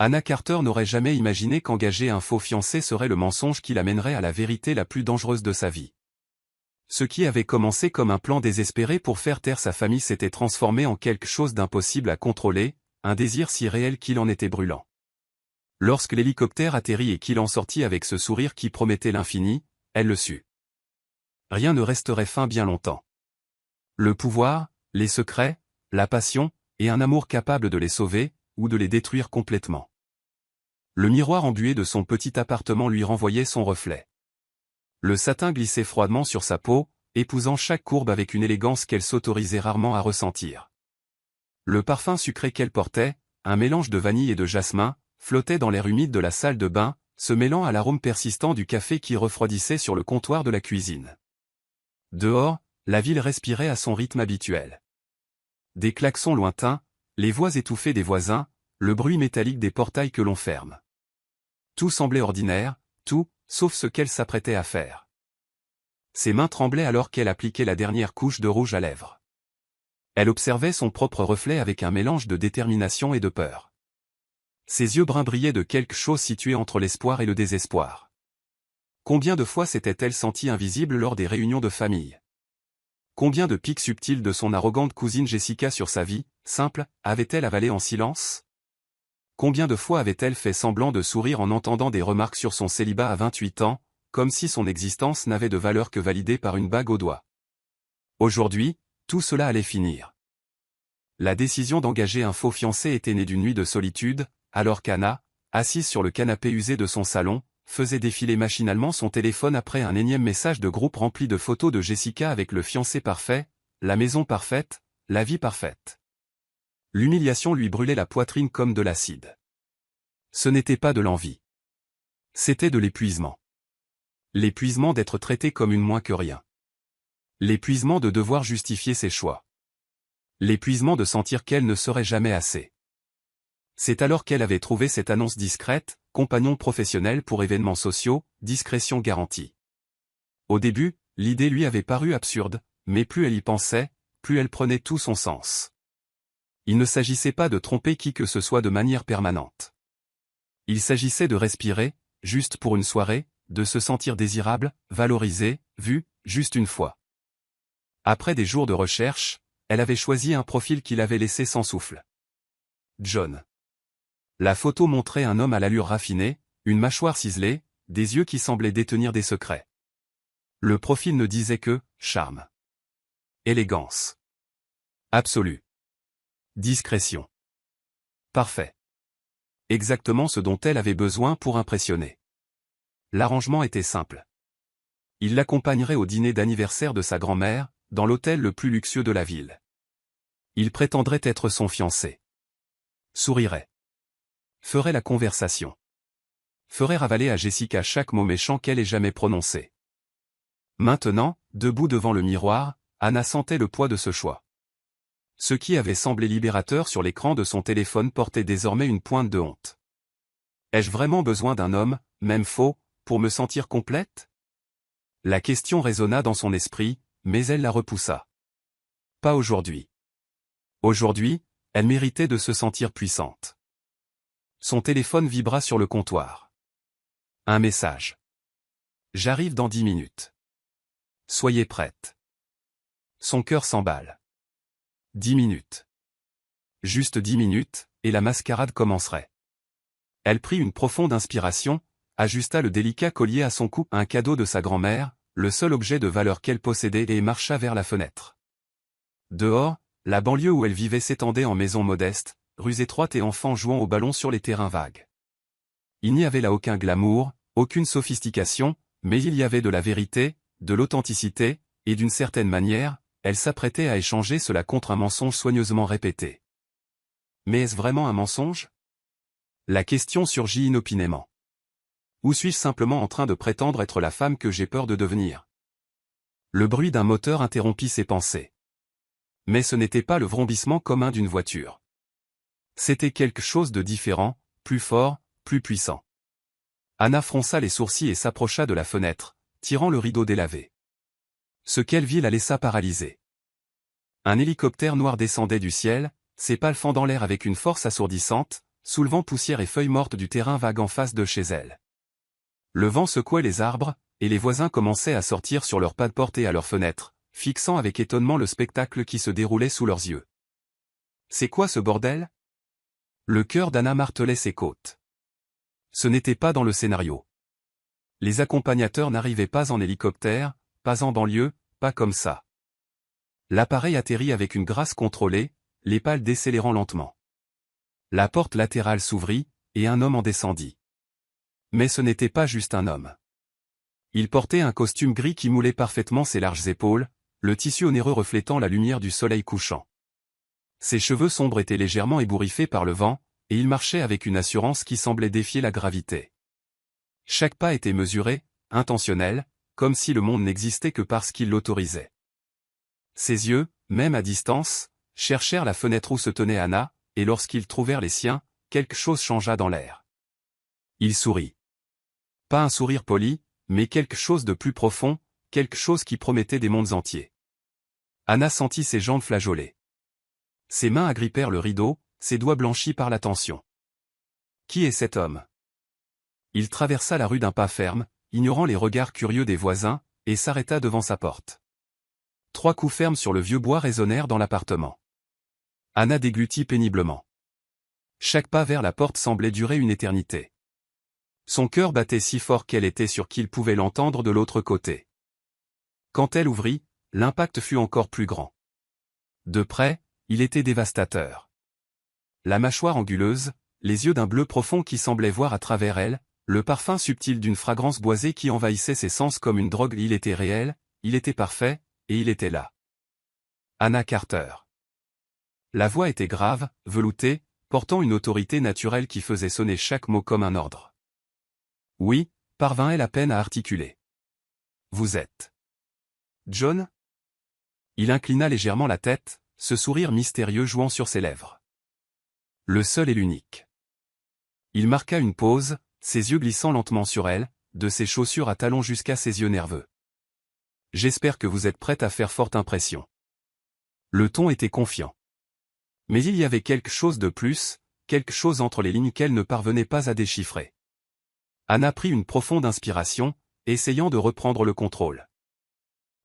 Anna Carter n'aurait jamais imaginé qu'engager un faux fiancé serait le mensonge qui l'amènerait à la vérité la plus dangereuse de sa vie. Ce qui avait commencé comme un plan désespéré pour faire taire sa famille s'était transformé en quelque chose d'impossible à contrôler, un désir si réel qu'il en était brûlant. Lorsque l'hélicoptère atterrit et qu'il en sortit avec ce sourire qui promettait l'infini, elle le sut. Rien ne resterait fin bien longtemps. Le pouvoir, les secrets, la passion, et un amour capable de les sauver, ou de les détruire complètement. Le miroir embué de son petit appartement lui renvoyait son reflet. Le satin glissait froidement sur sa peau, épousant chaque courbe avec une élégance qu'elle s'autorisait rarement à ressentir. Le parfum sucré qu'elle portait, un mélange de vanille et de jasmin, flottait dans l'air humide de la salle de bain, se mêlant à l'arôme persistant du café qui refroidissait sur le comptoir de la cuisine. Dehors, la ville respirait à son rythme habituel. Des klaxons lointains, les voix étouffées des voisins, le bruit métallique des portails que l'on ferme. Tout semblait ordinaire, tout, sauf ce qu'elle s'apprêtait à faire. Ses mains tremblaient alors qu'elle appliquait la dernière couche de rouge à lèvres. Elle observait son propre reflet avec un mélange de détermination et de peur. Ses yeux bruns brillaient de quelque chose situé entre l'espoir et le désespoir. Combien de fois s'était-elle sentie invisible lors des réunions de famille? Combien de pics subtils de son arrogante cousine Jessica sur sa vie, simple, avait-elle avalé en silence? Combien de fois avait-elle fait semblant de sourire en entendant des remarques sur son célibat à 28 ans, comme si son existence n'avait de valeur que validée par une bague au doigt? Aujourd'hui, tout cela allait finir. La décision d'engager un faux fiancé était née d'une nuit de solitude, alors qu'Anna, assise sur le canapé usé de son salon, faisait défiler machinalement son téléphone après un énième message de groupe rempli de photos de Jessica avec le fiancé parfait, la maison parfaite, la vie parfaite. L'humiliation lui brûlait la poitrine comme de l'acide. Ce n'était pas de l'envie. C'était de l'épuisement. L'épuisement d'être traité comme une moins que rien. L'épuisement de devoir justifier ses choix. L'épuisement de sentir qu'elle ne serait jamais assez. C'est alors qu'elle avait trouvé cette annonce discrète, compagnon professionnel pour événements sociaux, discrétion garantie. Au début, l'idée lui avait paru absurde, mais plus elle y pensait, plus elle prenait tout son sens. Il ne s'agissait pas de tromper qui que ce soit de manière permanente. Il s'agissait de respirer, juste pour une soirée, de se sentir désirable, valorisé, vu, juste une fois. Après des jours de recherche, elle avait choisi un profil qui l'avait laissé sans souffle. John. La photo montrait un homme à l'allure raffinée, une mâchoire ciselée, des yeux qui semblaient détenir des secrets. Le profil ne disait que « charme ». Élégance. Absolue. Discrétion. Parfait. Exactement ce dont elle avait besoin pour impressionner. L'arrangement était simple. Il l'accompagnerait au dîner d'anniversaire de sa grand-mère, dans l'hôtel le plus luxueux de la ville. Il prétendrait être son fiancé. Sourirait. Ferait la conversation. Ferait ravaler à Jessica chaque mot méchant qu'elle ait jamais prononcé. Maintenant, debout devant le miroir, Anna sentait le poids de ce choix. Ce qui avait semblé libérateur sur l'écran de son téléphone portait désormais une pointe de honte. Ai-je vraiment besoin d'un homme, même faux, pour me sentir complète? La question résonna dans son esprit, mais elle la repoussa. Pas aujourd'hui. Aujourd'hui, elle méritait de se sentir puissante. Son téléphone vibra sur le comptoir. Un message. J'arrive dans 10 minutes. Soyez prête. Son cœur s'emballe. 10 minutes. Juste 10 minutes, et la mascarade commencerait. Elle prit une profonde inspiration, ajusta le délicat collier à son cou, un cadeau de sa grand-mère, le seul objet de valeur qu'elle possédait, et marcha vers la fenêtre. Dehors, la banlieue où elle vivait s'étendait en maisons modestes, rues étroites et enfants jouant au ballon sur les terrains vagues. Il n'y avait là aucun glamour, aucune sophistication, mais il y avait de la vérité, de l'authenticité, et d'une certaine manière, elle s'apprêtait à échanger cela contre un mensonge soigneusement répété. Mais est-ce vraiment un mensonge? La question surgit inopinément. Ou suis-je simplement en train de prétendre être la femme que j'ai peur de devenir? Le bruit d'un moteur interrompit ses pensées. Mais ce n'était pas le vrombissement commun d'une voiture. C'était quelque chose de différent, plus fort, plus puissant. Anna fronça les sourcils et s'approcha de la fenêtre, tirant le rideau délavé. Ce qu'elle vit la laissa paralysée. Un hélicoptère noir descendait du ciel, ses pales fendant l'air avec une force assourdissante, soulevant poussière et feuilles mortes du terrain vague en face de chez elle. Le vent secouait les arbres, et les voisins commençaient à sortir sur leurs pas de porte et à leurs fenêtres, fixant avec étonnement le spectacle qui se déroulait sous leurs yeux. « C'est quoi ce bordel ?» Le cœur d'Anna martelait ses côtes. Ce n'était pas dans le scénario. Les accompagnateurs n'arrivaient pas en hélicoptère, pas en banlieue, pas comme ça. L'appareil atterrit avec une grâce contrôlée, les pales décélérant lentement. La porte latérale s'ouvrit, et un homme en descendit. Mais ce n'était pas juste un homme. Il portait un costume gris qui moulait parfaitement ses larges épaules, le tissu onéreux reflétant la lumière du soleil couchant. Ses cheveux sombres étaient légèrement ébouriffés par le vent, et il marchait avec une assurance qui semblait défier la gravité. Chaque pas était mesuré, intentionnel, comme si le monde n'existait que parce qu'il l'autorisait. Ses yeux, même à distance, cherchèrent la fenêtre où se tenait Anna, et lorsqu'ils trouvèrent les siens, quelque chose changea dans l'air. Il sourit. Pas un sourire poli, mais quelque chose de plus profond, quelque chose qui promettait des mondes entiers. Anna sentit ses jambes flageoler. Ses mains agrippèrent le rideau, ses doigts blanchis par la tension. Qui est cet homme? Il traversa la rue d'un pas ferme, ignorant les regards curieux des voisins, et s'arrêta devant sa porte. 3 coups fermes sur le vieux bois résonnèrent dans l'appartement. Anna déglutit péniblement. Chaque pas vers la porte semblait durer une éternité. Son cœur battait si fort qu'elle était sûre qu'il pouvait l'entendre de l'autre côté. Quand elle ouvrit, l'impact fut encore plus grand. De près, il était dévastateur. La mâchoire anguleuse, les yeux d'un bleu profond qui semblait voir à travers elle, le parfum subtil d'une fragrance boisée qui envahissait ses sens comme une drogue. Il était réel, il était parfait, et il était là. Anna Carter. La voix était grave, veloutée, portant une autorité naturelle qui faisait sonner chaque mot comme un ordre. Oui, parvint-elle à peine à articuler. Vous êtes John? Il inclina légèrement la tête, ce sourire mystérieux jouant sur ses lèvres. Le seul et l'unique. Il marqua une pause, ses yeux glissant lentement sur elle, de ses chaussures à talons jusqu'à ses yeux nerveux. J'espère que vous êtes prête à faire forte impression. Le ton était confiant. Mais il y avait quelque chose de plus, quelque chose entre les lignes qu'elle ne parvenait pas à déchiffrer. Anna prit une profonde inspiration, essayant de reprendre le contrôle.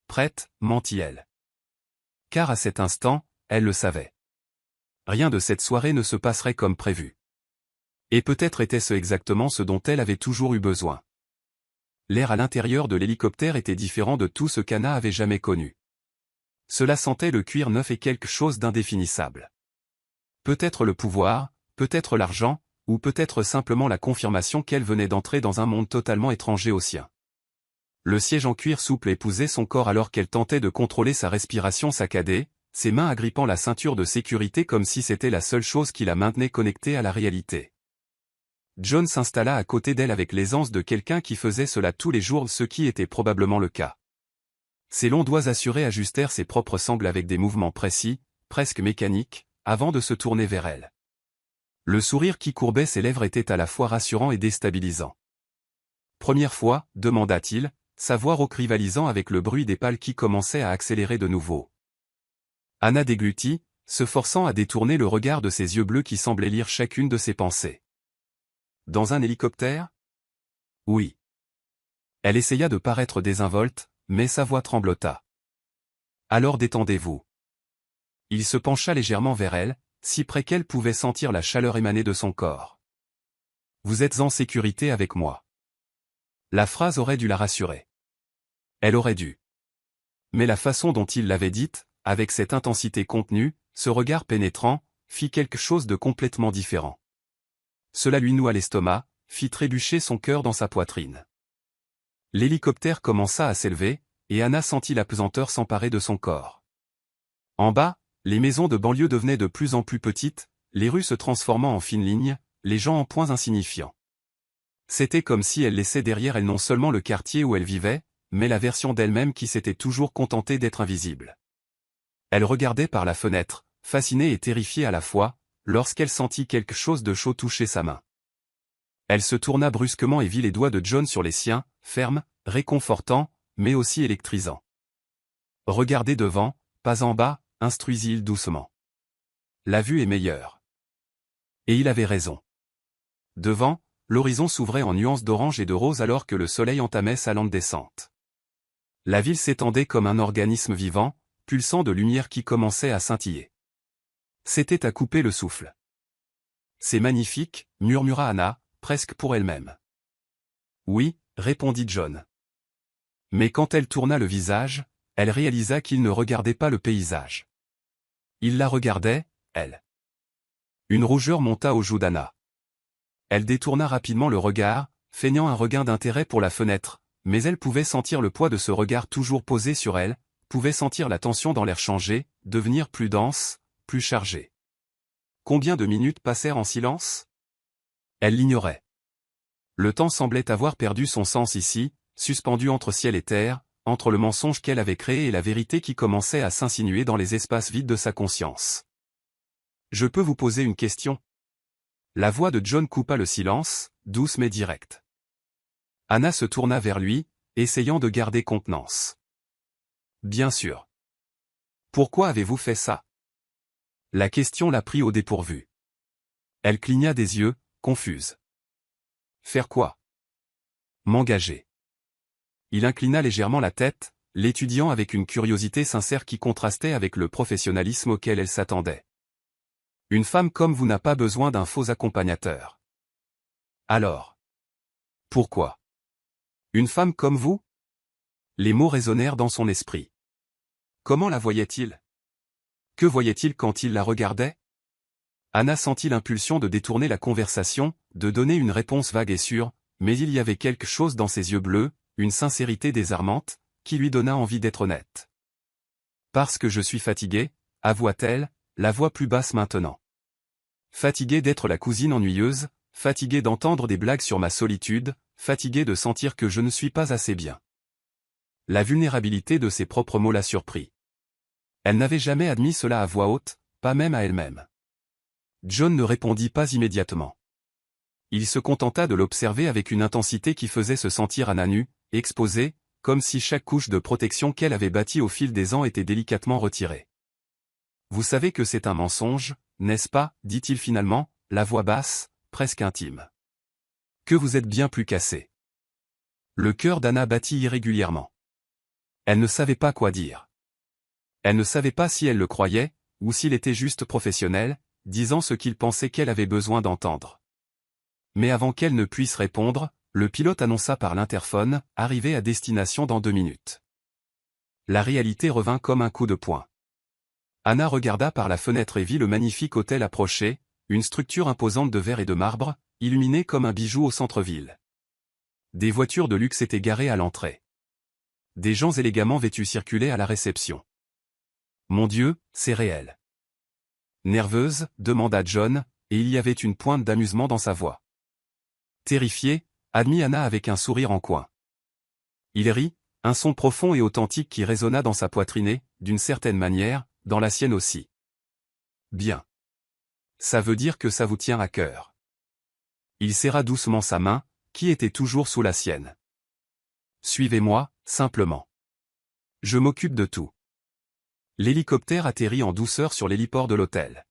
Prête, mentit-elle. Car à cet instant, elle le savait. Rien de cette soirée ne se passerait comme prévu. Et peut-être était-ce exactement ce dont elle avait toujours eu besoin. L'air à l'intérieur de l'hélicoptère était différent de tout ce qu'Anna avait jamais connu. Cela sentait le cuir neuf et quelque chose d'indéfinissable. Peut-être le pouvoir, peut-être l'argent, ou peut-être simplement la confirmation qu'elle venait d'entrer dans un monde totalement étranger au sien. Le siège en cuir souple épousait son corps alors qu'elle tentait de contrôler sa respiration saccadée, ses mains agrippant la ceinture de sécurité comme si c'était la seule chose qui la maintenait connectée à la réalité. John s'installa à côté d'elle avec l'aisance de quelqu'un qui faisait cela tous les jours, ce qui était probablement le cas. Ses longs doigts assurés ajustèrent ses propres sangles avec des mouvements précis, presque mécaniques, avant de se tourner vers elle. Le sourire qui courbait ses lèvres était à la fois rassurant et déstabilisant. « Première fois » demanda-t-il, sa voix rivalisant avec le bruit des pales qui commençaient à accélérer de nouveau. Anna déglutit, se forçant à détourner le regard de ses yeux bleus qui semblaient lire chacune de ses pensées. « Dans un hélicoptère ? » Oui. Elle essaya de paraître désinvolte, mais sa voix tremblota. « Alors détendez-vous. » Il se pencha légèrement vers elle, si près qu'elle pouvait sentir la chaleur émaner de son corps. « Vous êtes en sécurité avec moi. » La phrase aurait dû la rassurer. Elle aurait dû. Mais la façon dont il l'avait dite, avec cette intensité contenue, ce regard pénétrant, fit quelque chose de complètement différent. Cela lui noua l'estomac, fit trébucher son cœur dans sa poitrine. L'hélicoptère commença à s'élever, et Anna sentit la pesanteur s'emparer de son corps. En bas, les maisons de banlieue devenaient de plus en plus petites, les rues se transformant en fines lignes, les gens en points insignifiants. C'était comme si elle laissait derrière elle non seulement le quartier où elle vivait, mais la version d'elle-même qui s'était toujours contentée d'être invisible. Elle regardait par la fenêtre, fascinée et terrifiée à la fois, lorsqu'elle sentit quelque chose de chaud toucher sa main. Elle se tourna brusquement et vit les doigts de John sur les siens, fermes, réconfortants, mais aussi électrisants. « Regardez devant, pas en bas » instruisit-il doucement. « La vue est meilleure. » Et il avait raison. Devant, l'horizon s'ouvrait en nuances d'orange et de rose alors que le soleil entamait sa lente descente. La ville s'étendait comme un organisme vivant, pulsant de lumière qui commençait à scintiller. C'était à couper le souffle. C'est magnifique, murmura Anna, presque pour elle-même. Oui, répondit John. Mais quand elle tourna le visage, elle réalisa qu'il ne regardait pas le paysage. Il la regardait, elle. Une rougeur monta aux joues d'Anna. Elle détourna rapidement le regard, feignant un regain d'intérêt pour la fenêtre, mais elle pouvait sentir le poids de ce regard toujours posé sur elle, pouvait sentir la tension dans l'air changer, devenir plus dense, plus chargée. Combien de minutes passèrent en silence? Elle l'ignorait. Le temps semblait avoir perdu son sens ici, suspendu entre ciel et terre, entre le mensonge qu'elle avait créé et la vérité qui commençait à s'insinuer dans les espaces vides de sa conscience. « Je peux vous poser une question ?» La voix de John coupa le silence, douce mais directe. Anna se tourna vers lui, essayant de garder contenance. « Bien sûr. Pourquoi avez-vous fait ça ?» La question la prit au dépourvu. Elle cligna des yeux, confuse. « Faire quoi ?»« M'engager. » Il inclina légèrement la tête, l'étudiant avec une curiosité sincère qui contrastait avec le professionnalisme auquel elle s'attendait. « Une femme comme vous n'a pas besoin d'un faux accompagnateur. »« Alors. Pourquoi ? Une femme comme vous ?» Les mots résonnèrent dans son esprit. Comment la voyait-il ? Que voyait-il quand il la regardait ? Anna sentit l'impulsion de détourner la conversation, de donner une réponse vague et sûre, mais il y avait quelque chose dans ses yeux bleus, une sincérité désarmante, qui lui donna envie d'être honnête. « Parce que je suis fatiguée, avoua-t-elle, la voix plus basse maintenant. Fatiguée d'être la cousine ennuyeuse, fatiguée d'entendre des blagues sur ma solitude, fatiguée de sentir que je ne suis pas assez bien. » La vulnérabilité de ses propres mots la surprit. Elle n'avait jamais admis cela à voix haute, pas même à elle-même. John ne répondit pas immédiatement. Il se contenta de l'observer avec une intensité qui faisait se sentir Anna nue, exposée, comme si chaque couche de protection qu'elle avait bâtie au fil des ans était délicatement retirée. « Vous savez que c'est un mensonge, n'est-ce pas ?» dit-il finalement, la voix basse, presque intime. « Que vous êtes bien plus cassé. » Le cœur d'Anna battit irrégulièrement. Elle ne savait pas quoi dire. Elle ne savait pas si elle le croyait, ou s'il était juste professionnel, disant ce qu'il pensait qu'elle avait besoin d'entendre. Mais avant qu'elle ne puisse répondre, le pilote annonça par l'interphone, arrivé à destination dans 2 minutes. La réalité revint comme un coup de poing. Anna regarda par la fenêtre et vit le magnifique hôtel approcher, une structure imposante de verre et de marbre, illuminée comme un bijou au centre-ville. Des voitures de luxe étaient garées à l'entrée. Des gens élégamment vêtus circulaient à la réception. Mon Dieu, c'est réel. Nerveuse, demanda John, et il y avait une pointe d'amusement dans sa voix. Terrifiée, admit Anna avec un sourire en coin. Il rit, un son profond et authentique qui résonna dans sa poitrine et, d'une certaine manière, dans la sienne aussi. Bien. Ça veut dire que ça vous tient à cœur. Il serra doucement sa main, qui était toujours sous la sienne. Suivez-moi, simplement. Je m'occupe de tout. L'hélicoptère atterrit en douceur sur l'héliport de l'hôtel.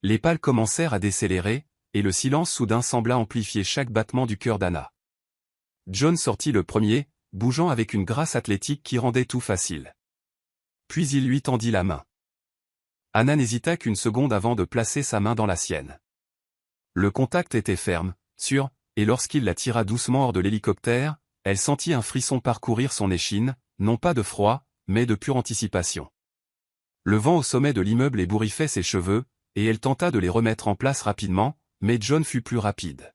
Les pales commencèrent à décélérer, et le silence soudain sembla amplifier chaque battement du cœur d'Anna. John sortit le premier, bougeant avec une grâce athlétique qui rendait tout facile. Puis il lui tendit la main. Anna n'hésita qu'une seconde avant de placer sa main dans la sienne. Le contact était ferme, sûr, et lorsqu'il la tira doucement hors de l'hélicoptère, elle sentit un frisson parcourir son échine, non pas de froid, mais de pure anticipation. Le vent au sommet de l'immeuble ébouriffait ses cheveux, et elle tenta de les remettre en place rapidement, mais John fut plus rapide.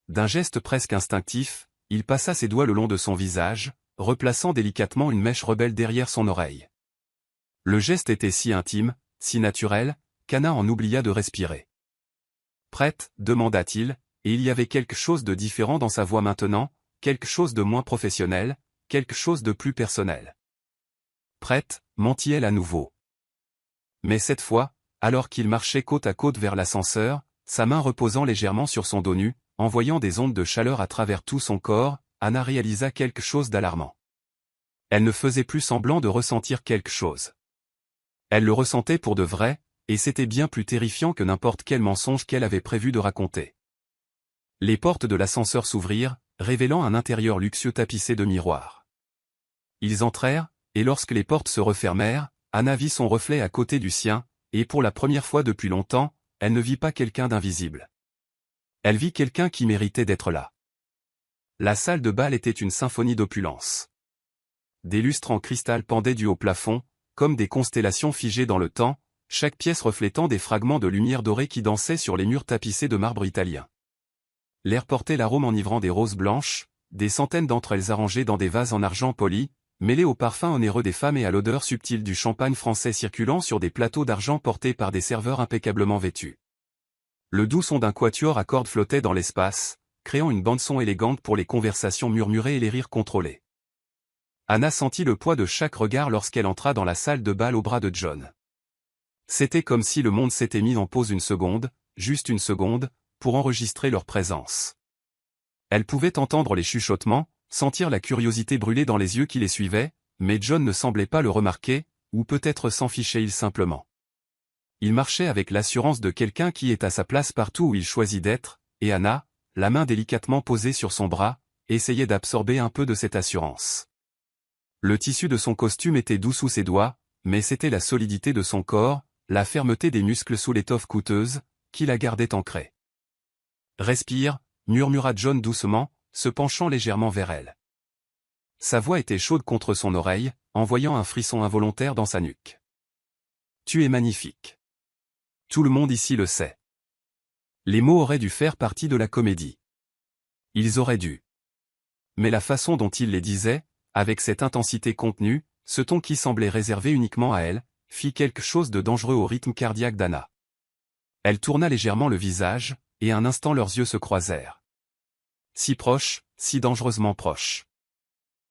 D'un geste presque instinctif, il passa ses doigts le long de son visage, replaçant délicatement une mèche rebelle derrière son oreille. Le geste était si intime, si naturel, qu'Anna en oublia de respirer. « Prête ?» demanda-t-il, et il y avait quelque chose de différent dans sa voix maintenant, quelque chose de moins professionnel, quelque chose de plus personnel. « Prête ?» mentit-elle à nouveau. Mais cette fois, alors qu'il marchait côte à côte vers l'ascenseur, sa main reposant légèrement sur son dos nu, envoyant des ondes de chaleur à travers tout son corps, Anna réalisa quelque chose d'alarmant. Elle ne faisait plus semblant de ressentir quelque chose. Elle le ressentait pour de vrai, et c'était bien plus terrifiant que n'importe quel mensonge qu'elle avait prévu de raconter. Les portes de l'ascenseur s'ouvrirent, révélant un intérieur luxueux tapissé de miroirs. Ils entrèrent, et lorsque les portes se refermèrent, Anna vit son reflet à côté du sien, et pour la première fois depuis longtemps, elle ne vit pas quelqu'un d'invisible. Elle vit quelqu'un qui méritait d'être là. La salle de bal était une symphonie d'opulence. Des lustres en cristal pendaient du haut plafond, comme des constellations figées dans le temps, chaque pièce reflétant des fragments de lumière dorée qui dansaient sur les murs tapissés de marbre italien. L'air portait l'arôme enivrant des roses blanches, des centaines d'entre elles arrangées dans des vases en argent poli, mêlées au parfum onéreux des femmes et à l'odeur subtile du champagne français circulant sur des plateaux d'argent portés par des serveurs impeccablement vêtus. Le doux son d'un quatuor à cordes flottait dans l'espace, créant une bande-son élégante pour les conversations murmurées et les rires contrôlés. Anna sentit le poids de chaque regard lorsqu'elle entra dans la salle de bal au bras de John. C'était comme si le monde s'était mis en pause une seconde, juste une seconde, pour enregistrer leur présence. Elle pouvait entendre les chuchotements, sentir la curiosité brûler dans les yeux qui les suivaient, mais John ne semblait pas le remarquer, ou peut-être s'en fichait-il simplement. Il marchait avec l'assurance de quelqu'un qui est à sa place partout où il choisit d'être, et Anna, la main délicatement posée sur son bras, essayait d'absorber un peu de cette assurance. Le tissu de son costume était doux sous ses doigts, mais c'était la solidité de son corps, la fermeté des muscles sous l'étoffe coûteuse, qui la gardait ancrée. « Respire », murmura John doucement, se penchant légèrement vers elle. Sa voix était chaude contre son oreille, envoyant un frisson involontaire dans sa nuque. « Tu es magnifique. Tout le monde ici le sait. » Les mots auraient dû faire partie de la comédie. Ils auraient dû. Mais la façon dont il les disait, avec cette intensité contenue, ce ton qui semblait réservé uniquement à elle, fit quelque chose de dangereux au rythme cardiaque d'Anna. Elle tourna légèrement le visage, et un instant leurs yeux se croisèrent. Si proches, si dangereusement proches.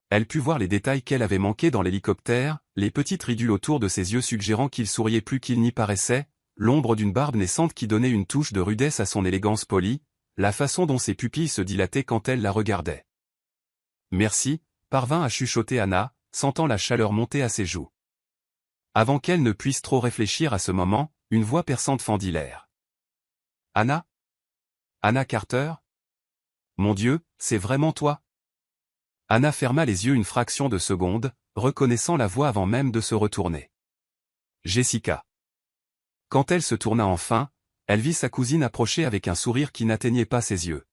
Elle put voir les détails qu'elle avait manqués dans l'hélicoptère, les petites ridules autour de ses yeux suggérant qu'il souriait plus qu'il n'y paraissait, l'ombre d'une barbe naissante qui donnait une touche de rudesse à son élégance polie, la façon dont ses pupilles se dilataient quand elle la regardait. « Merci », parvint à chuchoter Anna, sentant la chaleur monter à ses joues. Avant qu'elle ne puisse trop réfléchir à ce moment, une voix perçante fendit l'air. « Anna ? Anna Carter ? Mon Dieu, c'est vraiment toi ?» Anna ferma les yeux une fraction de seconde, reconnaissant la voix avant même de se retourner. Jessica. Quand elle se tourna enfin, elle vit sa cousine approcher avec un sourire qui n'atteignait pas ses yeux.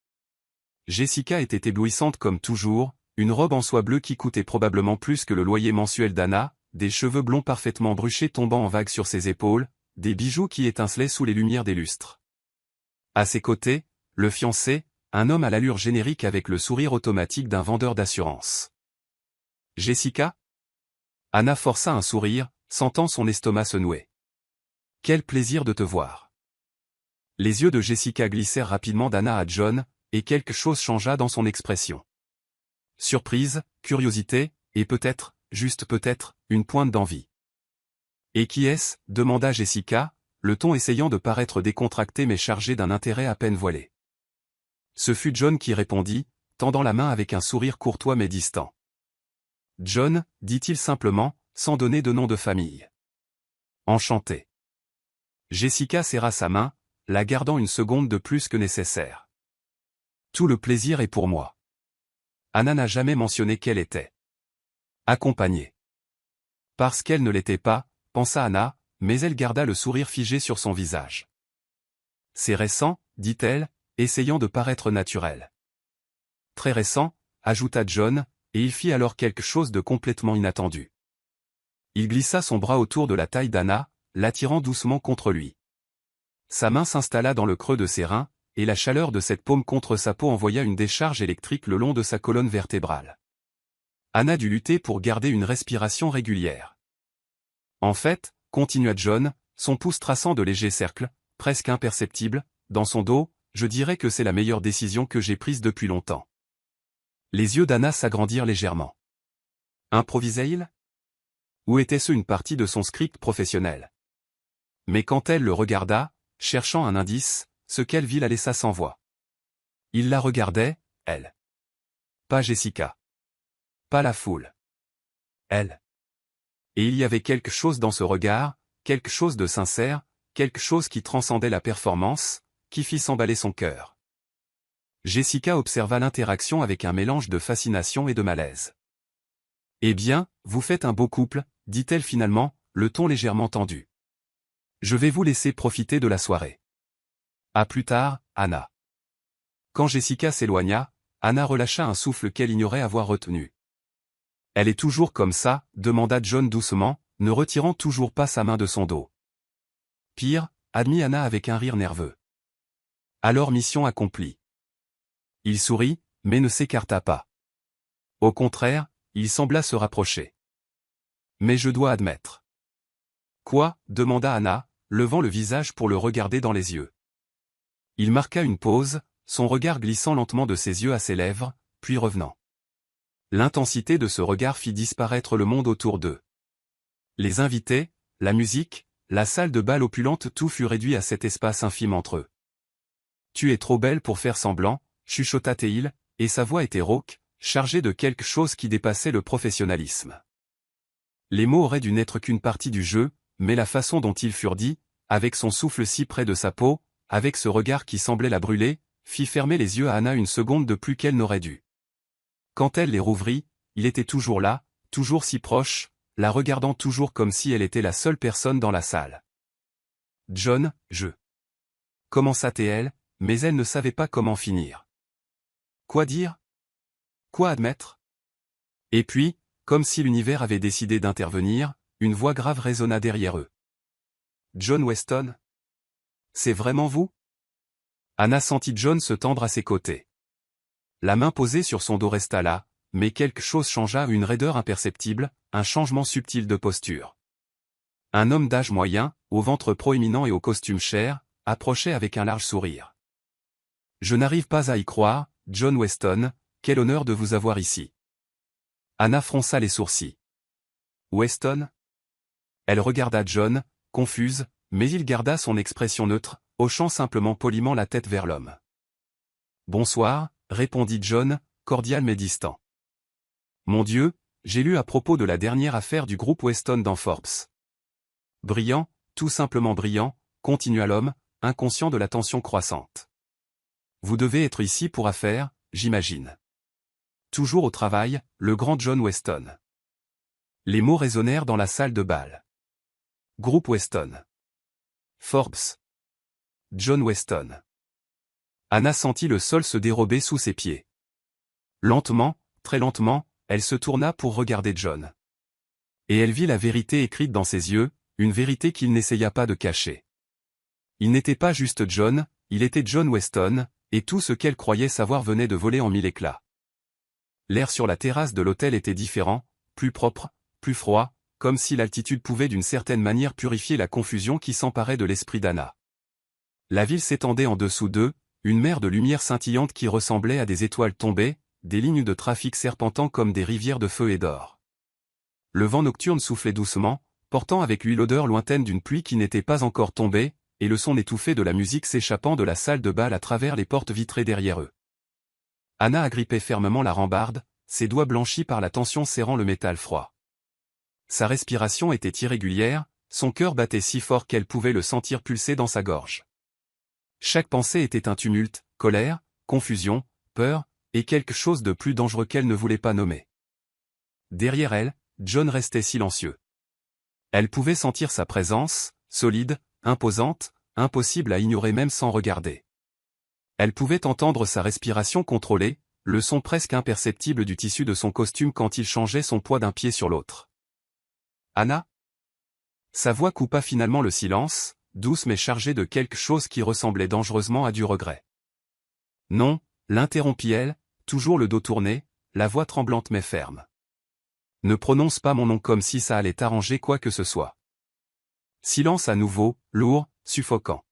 Jessica était éblouissante comme toujours, une robe en soie bleue qui coûtait probablement plus que le loyer mensuel d'Anna, des cheveux blonds parfaitement bruchés tombant en vagues sur ses épaules, des bijoux qui étincelaient sous les lumières des lustres. À ses côtés, le fiancé, un homme à l'allure générique avec le sourire automatique d'un vendeur d'assurance. « Jessica ?» Anna força un sourire, sentant son estomac se nouer. « Quel plaisir de te voir !» Les yeux de Jessica glissèrent rapidement d'Anna à John, et quelque chose changea dans son expression. Surprise, curiosité, et peut-être, juste peut-être, une pointe d'envie. « Et qui est-ce » demanda Jessica, le ton essayant de paraître décontracté mais chargé d'un intérêt à peine voilé. Ce fut John qui répondit, tendant la main avec un sourire courtois mais distant. « John » dit-il simplement, sans donner de nom de famille. « Enchanté. » Jessica serra sa main, la gardant une seconde de plus que nécessaire. « Tout le plaisir est pour moi. » Anna n'a jamais mentionné qu'elle était accompagnée. Parce qu'elle ne l'était pas, pensa Anna, mais elle garda le sourire figé sur son visage. « C'est récent, dit-elle, essayant de paraître naturelle. « Très récent, ajouta John, et il fit alors quelque chose de complètement inattendu. Il glissa son bras autour de la taille d'Anna, l'attirant doucement contre lui. Sa main s'installa dans le creux de ses reins, et la chaleur de cette paume contre sa peau envoya une décharge électrique le long de sa colonne vertébrale. Anna dut lutter pour garder une respiration régulière. En fait, continua John, son pouce traçant de légers cercles, presque imperceptibles, dans son dos, je dirais que c'est la meilleure décision que j'ai prise depuis longtemps. Les yeux d'Anna s'agrandirent légèrement. Improvisait-il ? Ou était-ce une partie de son script professionnel ? Mais quand elle le regarda, cherchant un indice, ce qu'elle vit la laissa sans voix. Il la regardait, elle. Pas Jessica. Pas la foule. Elle. Et il y avait quelque chose dans ce regard, quelque chose de sincère, quelque chose qui transcendait la performance, qui fit s'emballer son cœur. Jessica observa l'interaction avec un mélange de fascination et de malaise. « Eh bien, vous faites un beau couple, dit-elle finalement, le ton légèrement tendu. Je vais vous laisser profiter de la soirée. À plus tard, Anna. » Quand Jessica s'éloigna, Anna relâcha un souffle qu'elle ignorait avoir retenu. « Elle est toujours comme ça ?» demanda John doucement, ne retirant toujours pas sa main de son dos. « Pire » admit Anna avec un rire nerveux. « Alors mission accomplie. » Il sourit, mais ne s'écarta pas. Au contraire, il sembla se rapprocher. « Mais je dois admettre. »« Quoi ?» demanda Anna, levant le visage pour le regarder dans les yeux. Il marqua une pause, son regard glissant lentement de ses yeux à ses lèvres, puis revenant. L'intensité de ce regard fit disparaître le monde autour d'eux. Les invités, la musique, la salle de bal opulente, tout fut réduit à cet espace infime entre eux. « Tu es trop belle pour faire semblant », chuchota Théil, et sa voix était rauque, chargée de quelque chose qui dépassait le professionnalisme. Les mots auraient dû n'être qu'une partie du jeu, mais la façon dont ils furent dits, avec son souffle si près de sa peau, avec ce regard qui semblait la brûler, fit fermer les yeux à Anna une seconde de plus qu'elle n'aurait dû. Quand elle les rouvrit, il était toujours là, toujours si proche, la regardant toujours comme si elle était la seule personne dans la salle. « John, je... » commença-t-elle, mais elle ne savait pas comment finir. Quoi dire? Quoi admettre? Et puis, comme si l'univers avait décidé d'intervenir, une voix grave résonna derrière eux. « John Weston? C'est vraiment vous? » Anna sentit John se tendre à ses côtés. La main posée sur son dos resta là, mais quelque chose changea, une raideur imperceptible, un changement subtil de posture. Un homme d'âge moyen, au ventre proéminent et au costume cher, approchait avec un large sourire. « Je n'arrive pas à y croire, John Weston, quel honneur de vous avoir ici. » Anna fronça les sourcils. « Weston ?» Elle regarda John, confuse, mais il garda son expression neutre, hochant simplement poliment la tête vers l'homme. « Bonsoir, » répondit John, cordial mais distant. « Mon Dieu, j'ai lu à propos de la dernière affaire du groupe Weston dans Forbes. » « Brillant, tout simplement brillant, » continua l'homme, inconscient de la tension croissante. « Vous devez être ici pour affaires, j'imagine. » Toujours au travail, le grand John Weston. Les mots résonnèrent dans la salle de bal. Groupe Weston. Forbes. John Weston. Anna sentit le sol se dérober sous ses pieds. Lentement, très lentement, elle se tourna pour regarder John. Et elle vit la vérité écrite dans ses yeux, une vérité qu'il n'essaya pas de cacher. Il n'était pas juste John, il était John Weston, et tout ce qu'elle croyait savoir venait de voler en mille éclats. L'air sur la terrasse de l'hôtel était différent, plus propre, plus froid, comme si l'altitude pouvait d'une certaine manière purifier la confusion qui s'emparait de l'esprit d'Anna. La ville s'étendait en dessous d'eux, une mer de lumière scintillante qui ressemblait à des étoiles tombées, des lignes de trafic serpentant comme des rivières de feu et d'or. Le vent nocturne soufflait doucement, portant avec lui l'odeur lointaine d'une pluie qui n'était pas encore tombée, et le son étouffé de la musique s'échappant de la salle de bal à travers les portes vitrées derrière eux. Anna agrippait fermement la rambarde, ses doigts blanchis par la tension serrant le métal froid. Sa respiration était irrégulière, son cœur battait si fort qu'elle pouvait le sentir pulser dans sa gorge. Chaque pensée était un tumulte, colère, confusion, peur, et quelque chose de plus dangereux qu'elle ne voulait pas nommer. Derrière elle, John restait silencieux. Elle pouvait sentir sa présence, solide, imposante, impossible à ignorer même sans regarder. Elle pouvait entendre sa respiration contrôlée, le son presque imperceptible du tissu de son costume quand il changeait son poids d'un pied sur l'autre. « Anna ?» Sa voix coupa finalement le silence, douce mais chargée de quelque chose qui ressemblait dangereusement à du regret. « Non » l'interrompit-elle, toujours le dos tourné, la voix tremblante mais ferme. « Ne prononce pas mon nom comme si ça allait t'arranger quoi que ce soit. » Silence à nouveau, lourd, suffocant.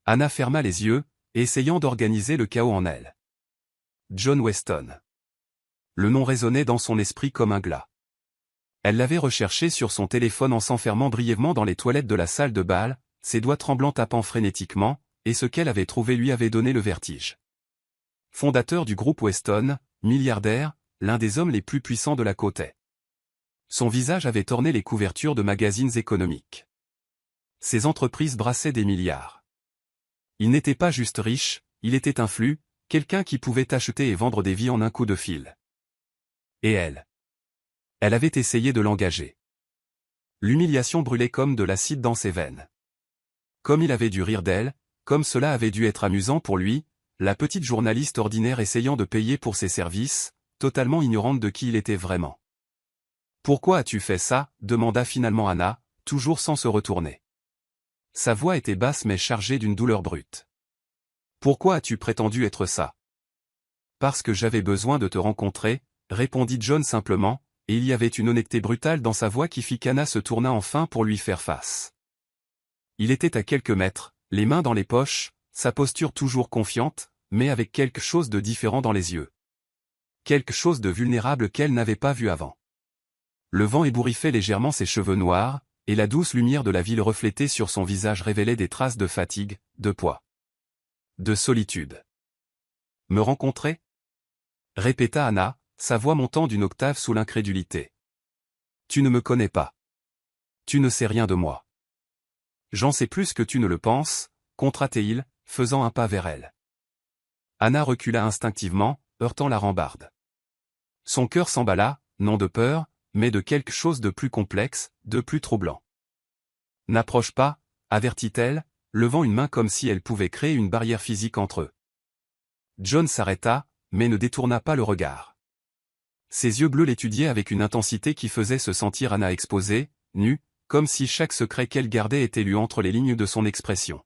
Anna ferma les yeux, essayant d'organiser le chaos en elle. John Weston. Le nom résonnait dans son esprit comme un glas. Elle l'avait recherché sur son téléphone en s'enfermant brièvement dans les toilettes de la salle de bal, ses doigts tremblants tapant frénétiquement, et ce qu'elle avait trouvé lui avait donné le vertige. Fondateur du groupe Weston, milliardaire, l'un des hommes les plus puissants de la côte est. Son visage avait orné les couvertures de magazines économiques. Ses entreprises brassaient des milliards. Il n'était pas juste riche, il était influent, quelqu'un qui pouvait acheter et vendre des vies en un coup de fil. Et elle avait essayé de l'engager. L'humiliation brûlait comme de l'acide dans ses veines. Comme il avait dû rire d'elle, comme cela avait dû être amusant pour lui, la petite journaliste ordinaire essayant de payer pour ses services, totalement ignorante de qui il était vraiment. « Pourquoi as-tu fait ça ?» demanda finalement Anna, toujours sans se retourner. Sa voix était basse mais chargée d'une douleur brute. « Pourquoi as-tu prétendu être ça ?»« Parce que j'avais besoin de te rencontrer, » répondit John simplement, et il y avait une honnêteté brutale dans sa voix qui fit qu'Anna se tourna enfin pour lui faire face. Il était à quelques mètres, les mains dans les poches, sa posture toujours confiante, mais avec quelque chose de différent dans les yeux. Quelque chose de vulnérable qu'elle n'avait pas vu avant. Le vent ébouriffait légèrement ses cheveux noirs, et la douce lumière de la ville reflétée sur son visage révélait des traces de fatigue, de poids. De solitude. « Me rencontrer ?» répéta Anna, sa voix montant d'une octave sous l'incrédulité. « Tu ne me connais pas. Tu ne sais rien de moi. »« J'en sais plus que tu ne le penses, » contra-t-il, faisant un pas vers elle. Anna recula instinctivement, heurtant la rambarde. Son cœur s'emballa, non de peur, mais de quelque chose de plus complexe, de plus troublant. « N'approche pas, » avertit-elle, levant une main comme si elle pouvait créer une barrière physique entre eux. John s'arrêta, mais ne détourna pas le regard. Ses yeux bleus l'étudiaient avec une intensité qui faisait se sentir Anna exposée, nue, comme si chaque secret qu'elle gardait était lu entre les lignes de son expression.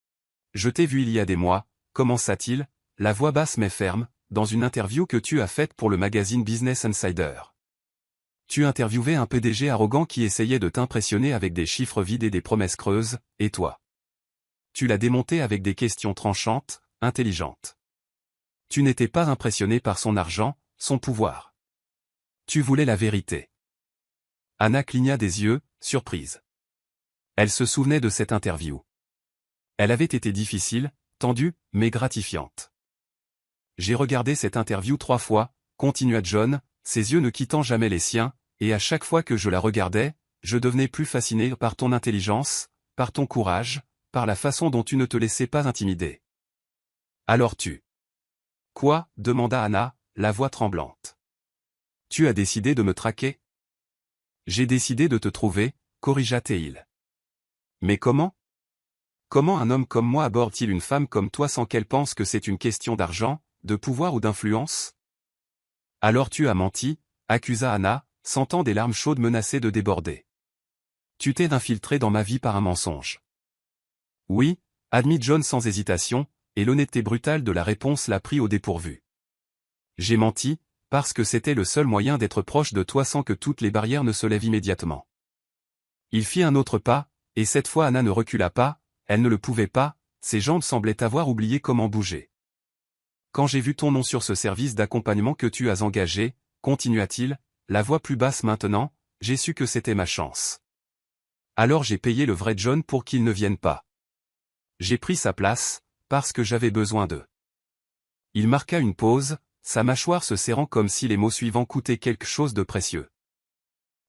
« Je t'ai vu il y a des mois, » commença-t-il, la voix basse mais ferme, dans une interview que tu as faite pour le magazine Business Insider. Tu interviewais un PDG arrogant qui essayait de t'impressionner avec des chiffres vides et des promesses creuses, et toi. Tu l'as démonté avec des questions tranchantes, intelligentes. Tu n'étais pas impressionné par son argent, son pouvoir. Tu voulais la vérité. Anna cligna des yeux, surprise. Elle se souvenait de cette interview. Elle avait été difficile, tendue, mais gratifiante. J'ai regardé cette interview 3 fois, continua John, ses yeux ne quittant jamais les siens, et à chaque fois que je la regardais, je devenais plus fasciné par ton intelligence, par ton courage, par la façon dont tu ne te laissais pas intimider. Alors tu... Quoi ? demanda Anna, la voix tremblante. Tu as décidé de me traquer ? J'ai décidé de te trouver, corrigea Théil. Mais comment ? Comment un homme comme moi aborde-t-il une femme comme toi sans qu'elle pense que c'est une question d'argent, de pouvoir ou d'influence ? Alors tu as menti, accusa Anna, sentant des larmes chaudes menacer de déborder. Tu t'es infiltré dans ma vie par un mensonge. Oui, admit John sans hésitation, et l'honnêteté brutale de la réponse l'a pris au dépourvu. J'ai menti, parce que c'était le seul moyen d'être proche de toi sans que toutes les barrières ne se lèvent immédiatement. Il fit un autre pas, et cette fois Anna ne recula pas, elle ne le pouvait pas, ses jambes semblaient avoir oublié comment bouger. Quand j'ai vu ton nom sur ce service d'accompagnement que tu as engagé, continua-t-il, la voix plus basse maintenant, j'ai su que c'était ma chance. Alors j'ai payé le vrai John pour qu'il ne vienne pas. J'ai pris sa place, parce que j'avais besoin d'eux. Il marqua une pause, sa mâchoire se serrant comme si les mots suivants coûtaient quelque chose de précieux.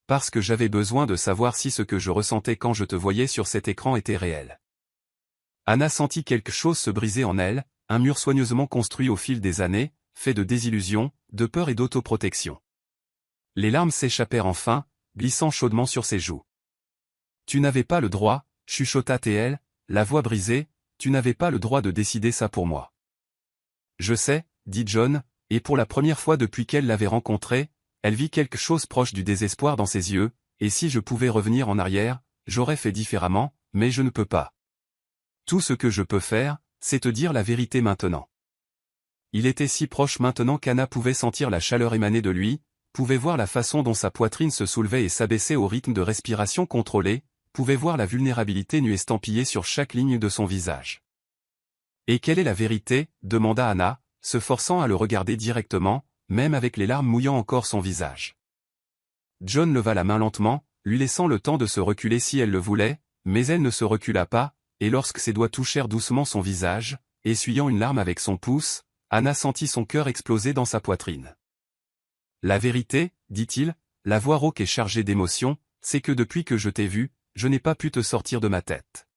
Parce que j'avais besoin de savoir si ce que je ressentais quand je te voyais sur cet écran était réel. Anna sentit quelque chose se briser en elle, un mur soigneusement construit au fil des années, fait de désillusions, de peur et d'autoprotection. Les larmes s'échappèrent enfin, glissant chaudement sur ses joues. Tu n'avais pas le droit, chuchota Théil, la voix brisée, tu n'avais pas le droit de décider ça pour moi. Je sais, dit John, et pour la première fois depuis qu'elle l'avait rencontré, elle vit quelque chose proche du désespoir dans ses yeux, et si je pouvais revenir en arrière, j'aurais fait différemment, mais je ne peux pas. Tout ce que je peux faire, c'est te dire la vérité maintenant. Il était si proche maintenant qu'Anna pouvait sentir la chaleur émaner de lui, pouvait voir la façon dont sa poitrine se soulevait et s'abaissait au rythme de respiration contrôlée, pouvait voir la vulnérabilité nue estampillée sur chaque ligne de son visage. « Et quelle est la vérité ?» demanda Anna, se forçant à le regarder directement, même avec les larmes mouillant encore son visage. John leva la main lentement, lui laissant le temps de se reculer si elle le voulait, mais elle ne se recula pas, et lorsque ses doigts touchèrent doucement son visage, essuyant une larme avec son pouce, Anna sentit son cœur exploser dans sa poitrine. « La vérité, dit-il, la voix rauque et chargée d'émotion, c'est que depuis que je t'ai vu, je n'ai pas pu te sortir de ma tête.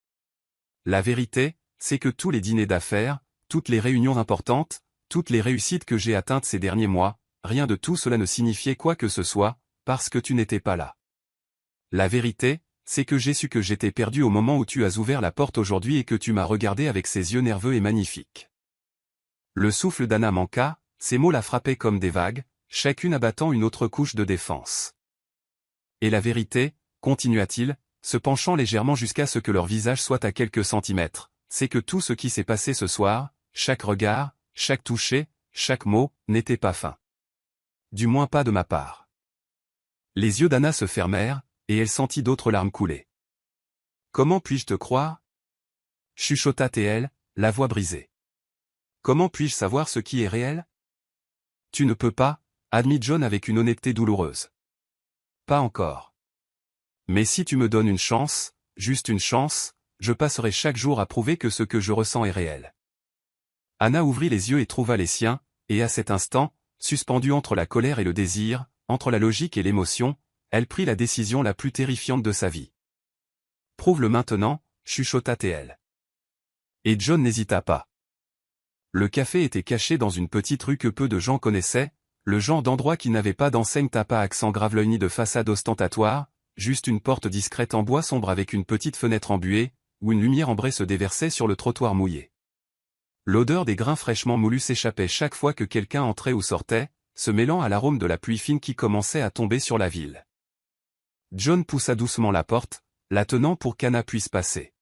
La vérité, c'est que tous les dîners d'affaires, toutes les réunions importantes, toutes les réussites que j'ai atteintes ces derniers mois, rien de tout cela ne signifiait quoi que ce soit, parce que tu n'étais pas là. La vérité, c'est que j'ai su que j'étais perdu au moment où tu as ouvert la porte aujourd'hui et que tu m'as regardé avec ces yeux nerveux et magnifiques. Le souffle d'Anna manqua, ces mots la frappaient comme des vagues, chacune abattant une autre couche de défense. Et la vérité, continua-t-il, se penchant légèrement jusqu'à ce que leur visage soit à quelques centimètres, c'est que tout ce qui s'est passé ce soir, chaque regard, chaque toucher, chaque mot, n'était pas fin. Du moins pas de ma part. Les yeux d'Anna se fermèrent, et elle sentit d'autres larmes couler. Comment puis-je te croire? Chuchota-t-elle, la voix brisée. Comment puis-je savoir ce qui est réel? Tu ne peux pas, admit John avec une honnêteté douloureuse. Pas encore. Mais si tu me donnes une chance, juste une chance, je passerai chaque jour à prouver que ce que je ressens est réel. Anna ouvrit les yeux et trouva les siens, et à cet instant, suspendue entre la colère et le désir, entre la logique et l'émotion, elle prit la décision la plus terrifiante de sa vie. Prouve-le maintenant, chuchota-t-elle. Et John n'hésita pas. Le café était caché dans une petite rue que peu de gens connaissaient, le genre d'endroit qui n'avait pas d'enseigne tapa accent grave ni de façade ostentatoire, juste une porte discrète en bois sombre avec une petite fenêtre embuée, où une lumière ambrée se déversait sur le trottoir mouillé. L'odeur des grains fraîchement moulus s'échappait chaque fois que quelqu'un entrait ou sortait, se mêlant à l'arôme de la pluie fine qui commençait à tomber sur la ville. John poussa doucement la porte, la tenant pour qu'Anna puisse passer.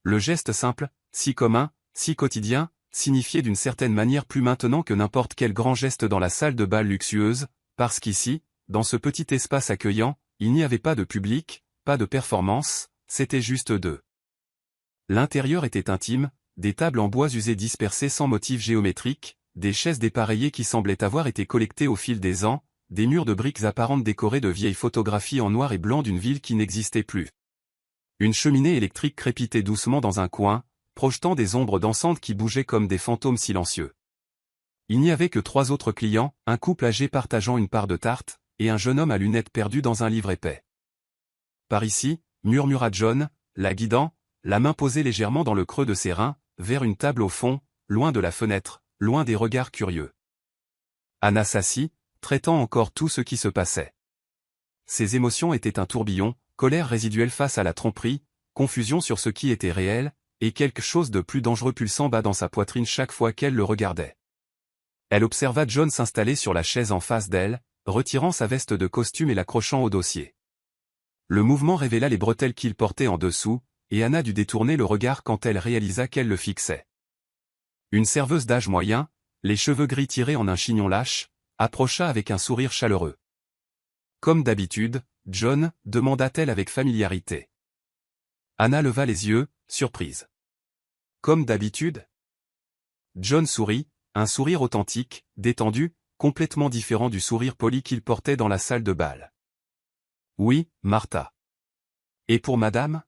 Le geste simple, si commun, si quotidien, signifiait d'une certaine manière plus maintenant que n'importe quel grand geste dans la salle de bal luxueuse, parce qu'ici, dans ce petit espace accueillant, il n'y avait pas de public, pas de performance, c'était juste deux. L'intérieur était intime, des tables en bois usé dispersées sans motif géométrique, des chaises dépareillées qui semblaient avoir été collectées au fil des ans, des murs de briques apparentes décorés de vieilles photographies en noir et blanc d'une ville qui n'existait plus. Une cheminée électrique crépitait doucement dans un coin, projetant des ombres dansantes qui bougeaient comme des fantômes silencieux. Il n'y avait que 3 autres clients, un couple âgé partageant une part de tarte, et un jeune homme à lunettes perdu dans un livre épais. Par ici, murmura John, la guidant, la main posée légèrement dans le creux de ses reins, vers une table au fond, loin de la fenêtre, loin des regards curieux. Anna s'assit, traitant encore tout ce qui se passait. Ses émotions étaient un tourbillon, colère résiduelle face à la tromperie, confusion sur ce qui était réel, et quelque chose de plus dangereux pulsant bas dans sa poitrine chaque fois qu'elle le regardait. Elle observa John s'installer sur la chaise en face d'elle, retirant sa veste de costume et l'accrochant au dossier. Le mouvement révéla les bretelles qu'il portait en dessous, et Anna dut détourner le regard quand elle réalisa qu'elle le fixait. Une serveuse d'âge moyen, les cheveux gris tirés en un chignon lâche, approcha avec un sourire chaleureux. Comme d'habitude, John, demanda-t-elle avec familiarité. Anna leva les yeux, surprise. Comme d'habitude? John sourit, un sourire authentique, détendu, complètement différent du sourire poli qu'il portait dans la salle de bal. Oui, Martha. Et pour madame?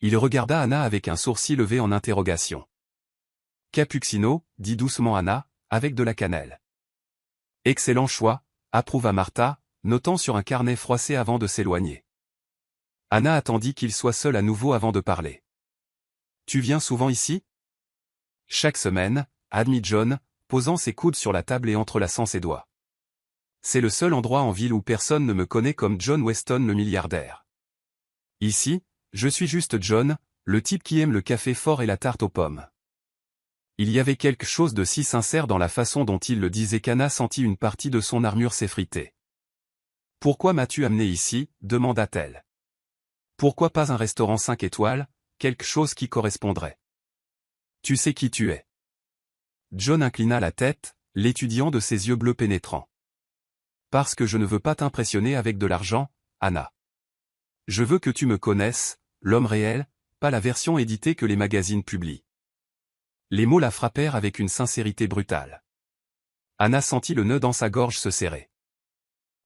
Il regarda Anna avec un sourcil levé en interrogation. Cappuccino, dit doucement Anna, avec de la cannelle. Excellent choix, approuva Martha, notant sur un carnet froissé avant de s'éloigner. Anna attendit qu'il soit seul à nouveau avant de parler. Tu viens souvent ici? Chaque semaine, admit John, posant ses coudes sur la table et entrelaçant ses doigts. C'est le seul endroit en ville où personne ne me connaît comme John Weston le milliardaire. Ici, je suis juste John, le type qui aime le café fort et la tarte aux pommes. Il y avait quelque chose de si sincère dans la façon dont il le disait qu'Anna sentit une partie de son armure s'effriter. Pourquoi m'as-tu amené ici? Demanda-t-elle. Pourquoi pas un restaurant 5 étoiles, quelque chose qui correspondrait? Tu sais qui tu es. John inclina la tête, l'étudiant de ses yeux bleus pénétrants. Parce que je ne veux pas t'impressionner avec de l'argent, Anna. Je veux que tu me connaisses, l'homme réel, pas la version éditée que les magazines publient. Les mots la frappèrent avec une sincérité brutale. Anna sentit le nœud dans sa gorge se serrer.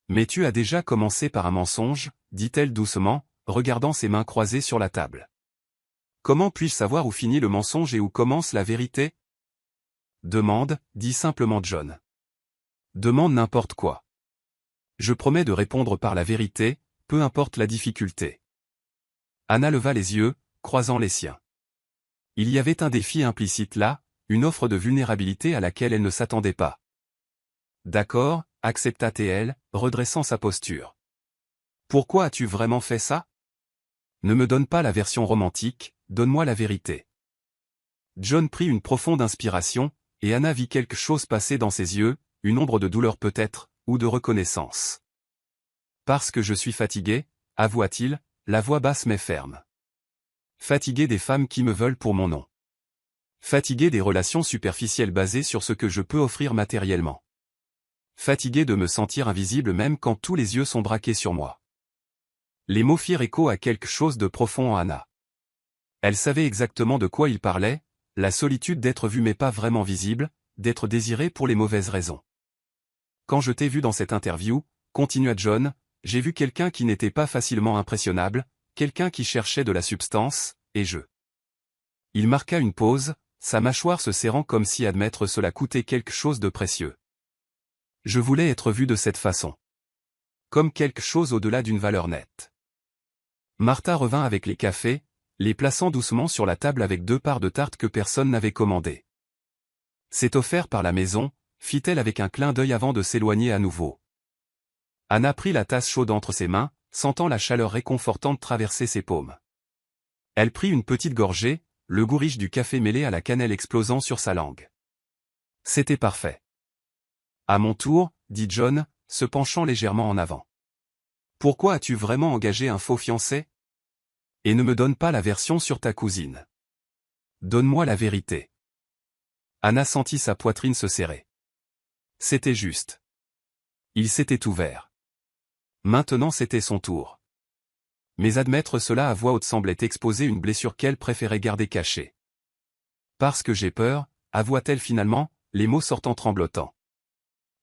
Mais tu as déjà commencé par un mensonge, dit-elle doucement, regardant ses mains croisées sur la table. Comment puis-je savoir où finit le mensonge et où commence la vérité? Demande, dit simplement John. Demande n'importe quoi. Je promets de répondre par la vérité, peu importe la difficulté. Anna leva les yeux, croisant les siens. Il y avait un défi implicite là, une offre de vulnérabilité à laquelle elle ne s'attendait pas. D'accord, accepta-t-elle, redressant sa posture. Pourquoi as-tu vraiment fait ça? Ne me donne pas la version romantique, donne-moi la vérité. John prit une profonde inspiration, et Anna vit quelque chose passer dans ses yeux, une ombre de douleur peut-être, ou de reconnaissance. Parce que je suis fatigué, avoua-t-il, la voix basse mais ferme. Fatigué des femmes qui me veulent pour mon nom. Fatigué des relations superficielles basées sur ce que je peux offrir matériellement. Fatigué de me sentir invisible même quand tous les yeux sont braqués sur moi. Les mots firent écho à quelque chose de profond en Anna. Elle savait exactement de quoi il parlait, la solitude d'être vue mais pas vraiment visible, d'être désirée pour les mauvaises raisons. Quand je t'ai vu dans cette interview, continua John, j'ai vu quelqu'un qui n'était pas facilement impressionnable, quelqu'un qui cherchait de la substance, et je. Il marqua une pause, sa mâchoire se serrant comme si admettre cela coûtait quelque chose de précieux. Je voulais être vu de cette façon. Comme quelque chose au-delà d'une valeur nette. Martha revint avec les cafés, les plaçant doucement sur la table avec 2 parts de tarte que personne n'avait commandées. C'est offert par la maison, fit-elle avec un clin d'œil avant de s'éloigner à nouveau. Anna prit la tasse chaude entre ses mains, sentant la chaleur réconfortante traverser ses paumes. Elle prit une petite gorgée, le goût riche du café mêlé à la cannelle explosant sur sa langue. C'était parfait. À mon tour, dit John, se penchant légèrement en avant. Pourquoi as-tu vraiment engagé un faux fiancé? Et ne me donne pas la version sur ta cousine. Donne-moi la vérité. Anna sentit sa poitrine se serrer. C'était juste. Il s'était ouvert. Maintenant c'était son tour. Mais admettre cela à voix haute semblait exposer une blessure qu'elle préférait garder cachée. Parce que j'ai peur, avoua-t-elle finalement, les mots sortant tremblotants.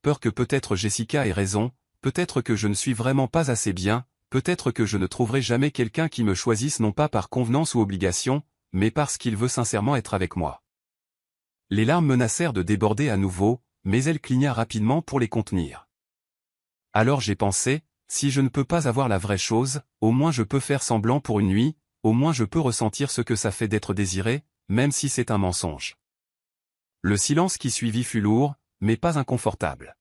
Peur que peut-être Jessica ait raison, peut-être que je ne suis vraiment pas assez bien, peut-être que je ne trouverai jamais quelqu'un qui me choisisse non pas par convenance ou obligation, mais parce qu'il veut sincèrement être avec moi. Les larmes menacèrent de déborder à nouveau, mais elle cligna rapidement pour les contenir. Alors j'ai pensé, si je ne peux pas avoir la vraie chose, au moins je peux faire semblant pour une nuit, au moins je peux ressentir ce que ça fait d'être désiré, même si c'est un mensonge. Le silence qui suivit fut lourd, mais pas inconfortable.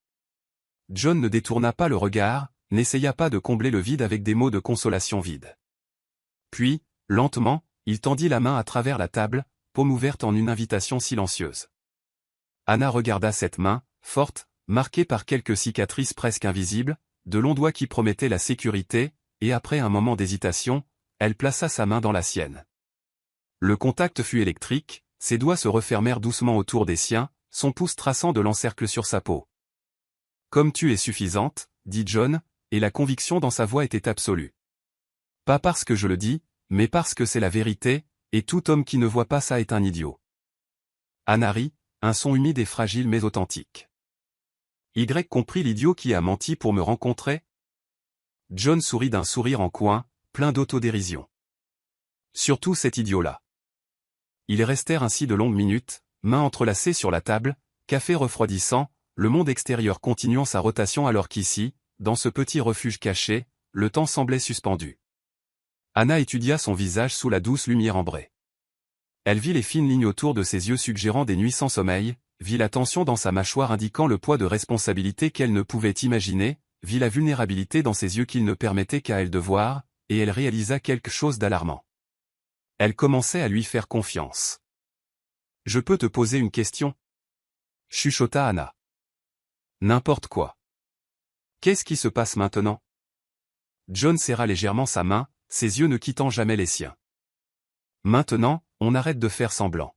John ne détourna pas le regard, n'essaya pas de combler le vide avec des mots de consolation vides. Puis, lentement, il tendit la main à travers la table, paume ouverte en une invitation silencieuse. Anna regarda cette main, forte, marquée par quelques cicatrices presque invisibles, de longs doigts qui promettaient la sécurité, et après un moment d'hésitation, elle plaça sa main dans la sienne. Le contact fut électrique, ses doigts se refermèrent doucement autour des siens, son pouce traçant de l'encercle sur sa peau. Comme tu es suffisante, dit John, et la conviction dans sa voix était absolue. Pas parce que je le dis, mais parce que c'est la vérité, et tout homme qui ne voit pas ça est un idiot. Anna rit, un son humide et fragile mais authentique. Y compris l'idiot qui a menti pour me rencontrer? John sourit d'un sourire en coin, plein d'autodérision. Surtout cet idiot-là. Ils restèrent ainsi de longues minutes, mains entrelacées sur la table, café refroidissant, le monde extérieur continuant sa rotation alors qu'ici, dans ce petit refuge caché, le temps semblait suspendu. Anna étudia son visage sous la douce lumière ambrée. Elle vit les fines lignes autour de ses yeux suggérant des nuits sans sommeil, vit la tension dans sa mâchoire indiquant le poids de responsabilité qu'elle ne pouvait imaginer, vit la vulnérabilité dans ses yeux qu'il ne permettait qu'à elle de voir, et elle réalisa quelque chose d'alarmant. Elle commençait à lui faire confiance. « Je peux te poser une question ?» chuchota Anna. « N'importe quoi. » « Qu'est-ce qui se passe maintenant ?» John serra légèrement sa main, ses yeux ne quittant jamais les siens. « Maintenant, on arrête de faire semblant.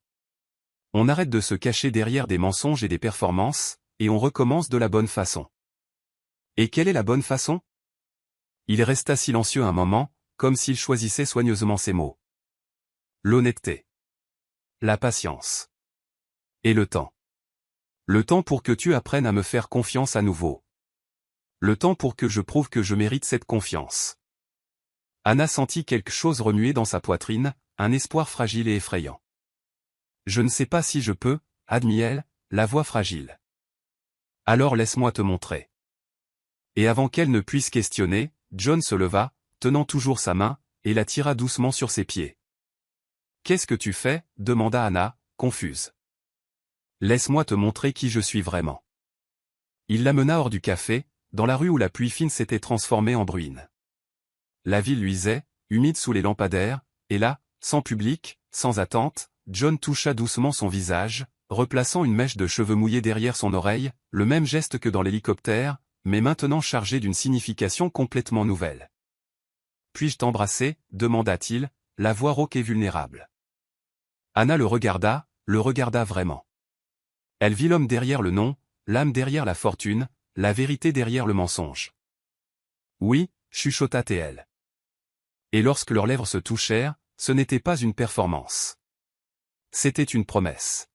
On arrête de se cacher derrière des mensonges et des performances, et on recommence de la bonne façon. » Et quelle est la bonne façon? Il resta silencieux un moment, comme s'il choisissait soigneusement ses mots. L'honnêteté. La patience. Et le temps. Le temps pour que tu apprennes à me faire confiance à nouveau. Le temps pour que je prouve que je mérite cette confiance. Anna sentit quelque chose remuer dans sa poitrine, un espoir fragile et effrayant. Je ne sais pas si je peux, admit-elle, la voix fragile. Alors laisse-moi te montrer. Et avant qu'elle ne puisse questionner, John se leva, tenant toujours sa main, et la tira doucement sur ses pieds. Qu'est-ce que tu fais? Demanda Anna, confuse. Laisse-moi te montrer qui je suis vraiment. Il l'amena hors du café, dans la rue où la pluie fine s'était transformée en bruine. La ville luisait, humide sous les lampadaires, et là, sans public, sans attente, John toucha doucement son visage, replaçant une mèche de cheveux mouillés derrière son oreille, le même geste que dans l'hélicoptère, mais maintenant chargé d'une signification complètement nouvelle. « Puis-je t'embrasser » demanda-t-il, la voix rauque et vulnérable. Anna le regarda vraiment. Elle vit l'homme derrière le nom, l'âme derrière la fortune, la vérité derrière le mensonge. « Oui » chuchota-t-elle. Et lorsque leurs lèvres se touchèrent, ce n'était pas une performance. C'était une promesse.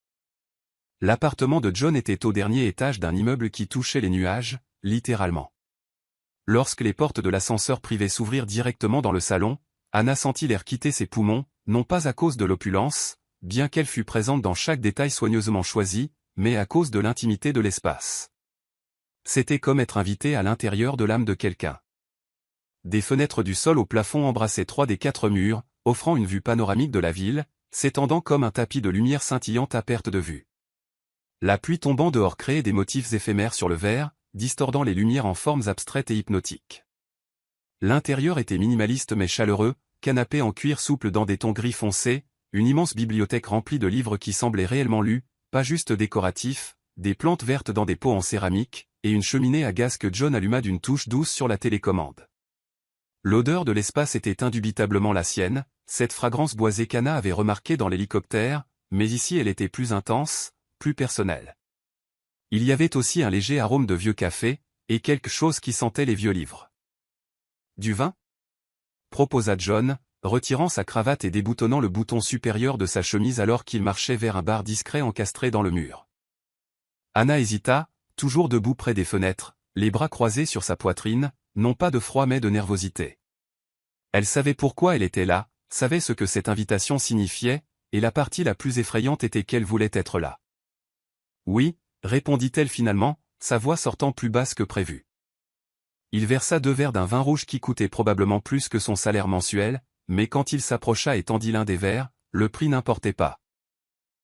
L'appartement de John était au dernier étage d'un immeuble qui touchait les nuages, littéralement. Lorsque les portes de l'ascenseur privé s'ouvrirent directement dans le salon, Anna sentit l'air quitter ses poumons, non pas à cause de l'opulence, bien qu'elle fût présente dans chaque détail soigneusement choisi, mais à cause de l'intimité de l'espace. C'était comme être invité à l'intérieur de l'âme de quelqu'un. Des fenêtres du sol au plafond embrassaient 3 des 4 murs, offrant une vue panoramique de la ville, s'étendant comme un tapis de lumière scintillante à perte de vue. La pluie tombant dehors créait des motifs éphémères sur le verre, distordant les lumières en formes abstraites et hypnotiques. L'intérieur était minimaliste mais chaleureux, canapé en cuir souple dans des tons gris foncés, une immense bibliothèque remplie de livres qui semblaient réellement lus, pas juste décoratifs, des plantes vertes dans des pots en céramique, et une cheminée à gaz que John alluma d'une touche douce sur la télécommande. L'odeur de l'espace était indubitablement la sienne, cette fragrance boisée qu'Anna avait remarquée dans l'hélicoptère, mais ici elle était plus intense, plus personnelle. Il y avait aussi un léger arôme de vieux café, et quelque chose qui sentait les vieux livres. « Du vin » proposa John, retirant sa cravate et déboutonnant le bouton supérieur de sa chemise alors qu'il marchait vers un bar discret encastré dans le mur. Anna hésita, toujours debout près des fenêtres, les bras croisés sur sa poitrine, non pas de froid mais de nervosité. Elle savait pourquoi elle était là, savait ce que cette invitation signifiait, et la partie la plus effrayante était qu'elle voulait être là. « Oui » répondit-elle finalement, sa voix sortant plus basse que prévu. Il versa 2 verres d'un vin rouge qui coûtait probablement plus que son salaire mensuel, mais quand il s'approcha et tendit l'un des verres, le prix n'importait pas.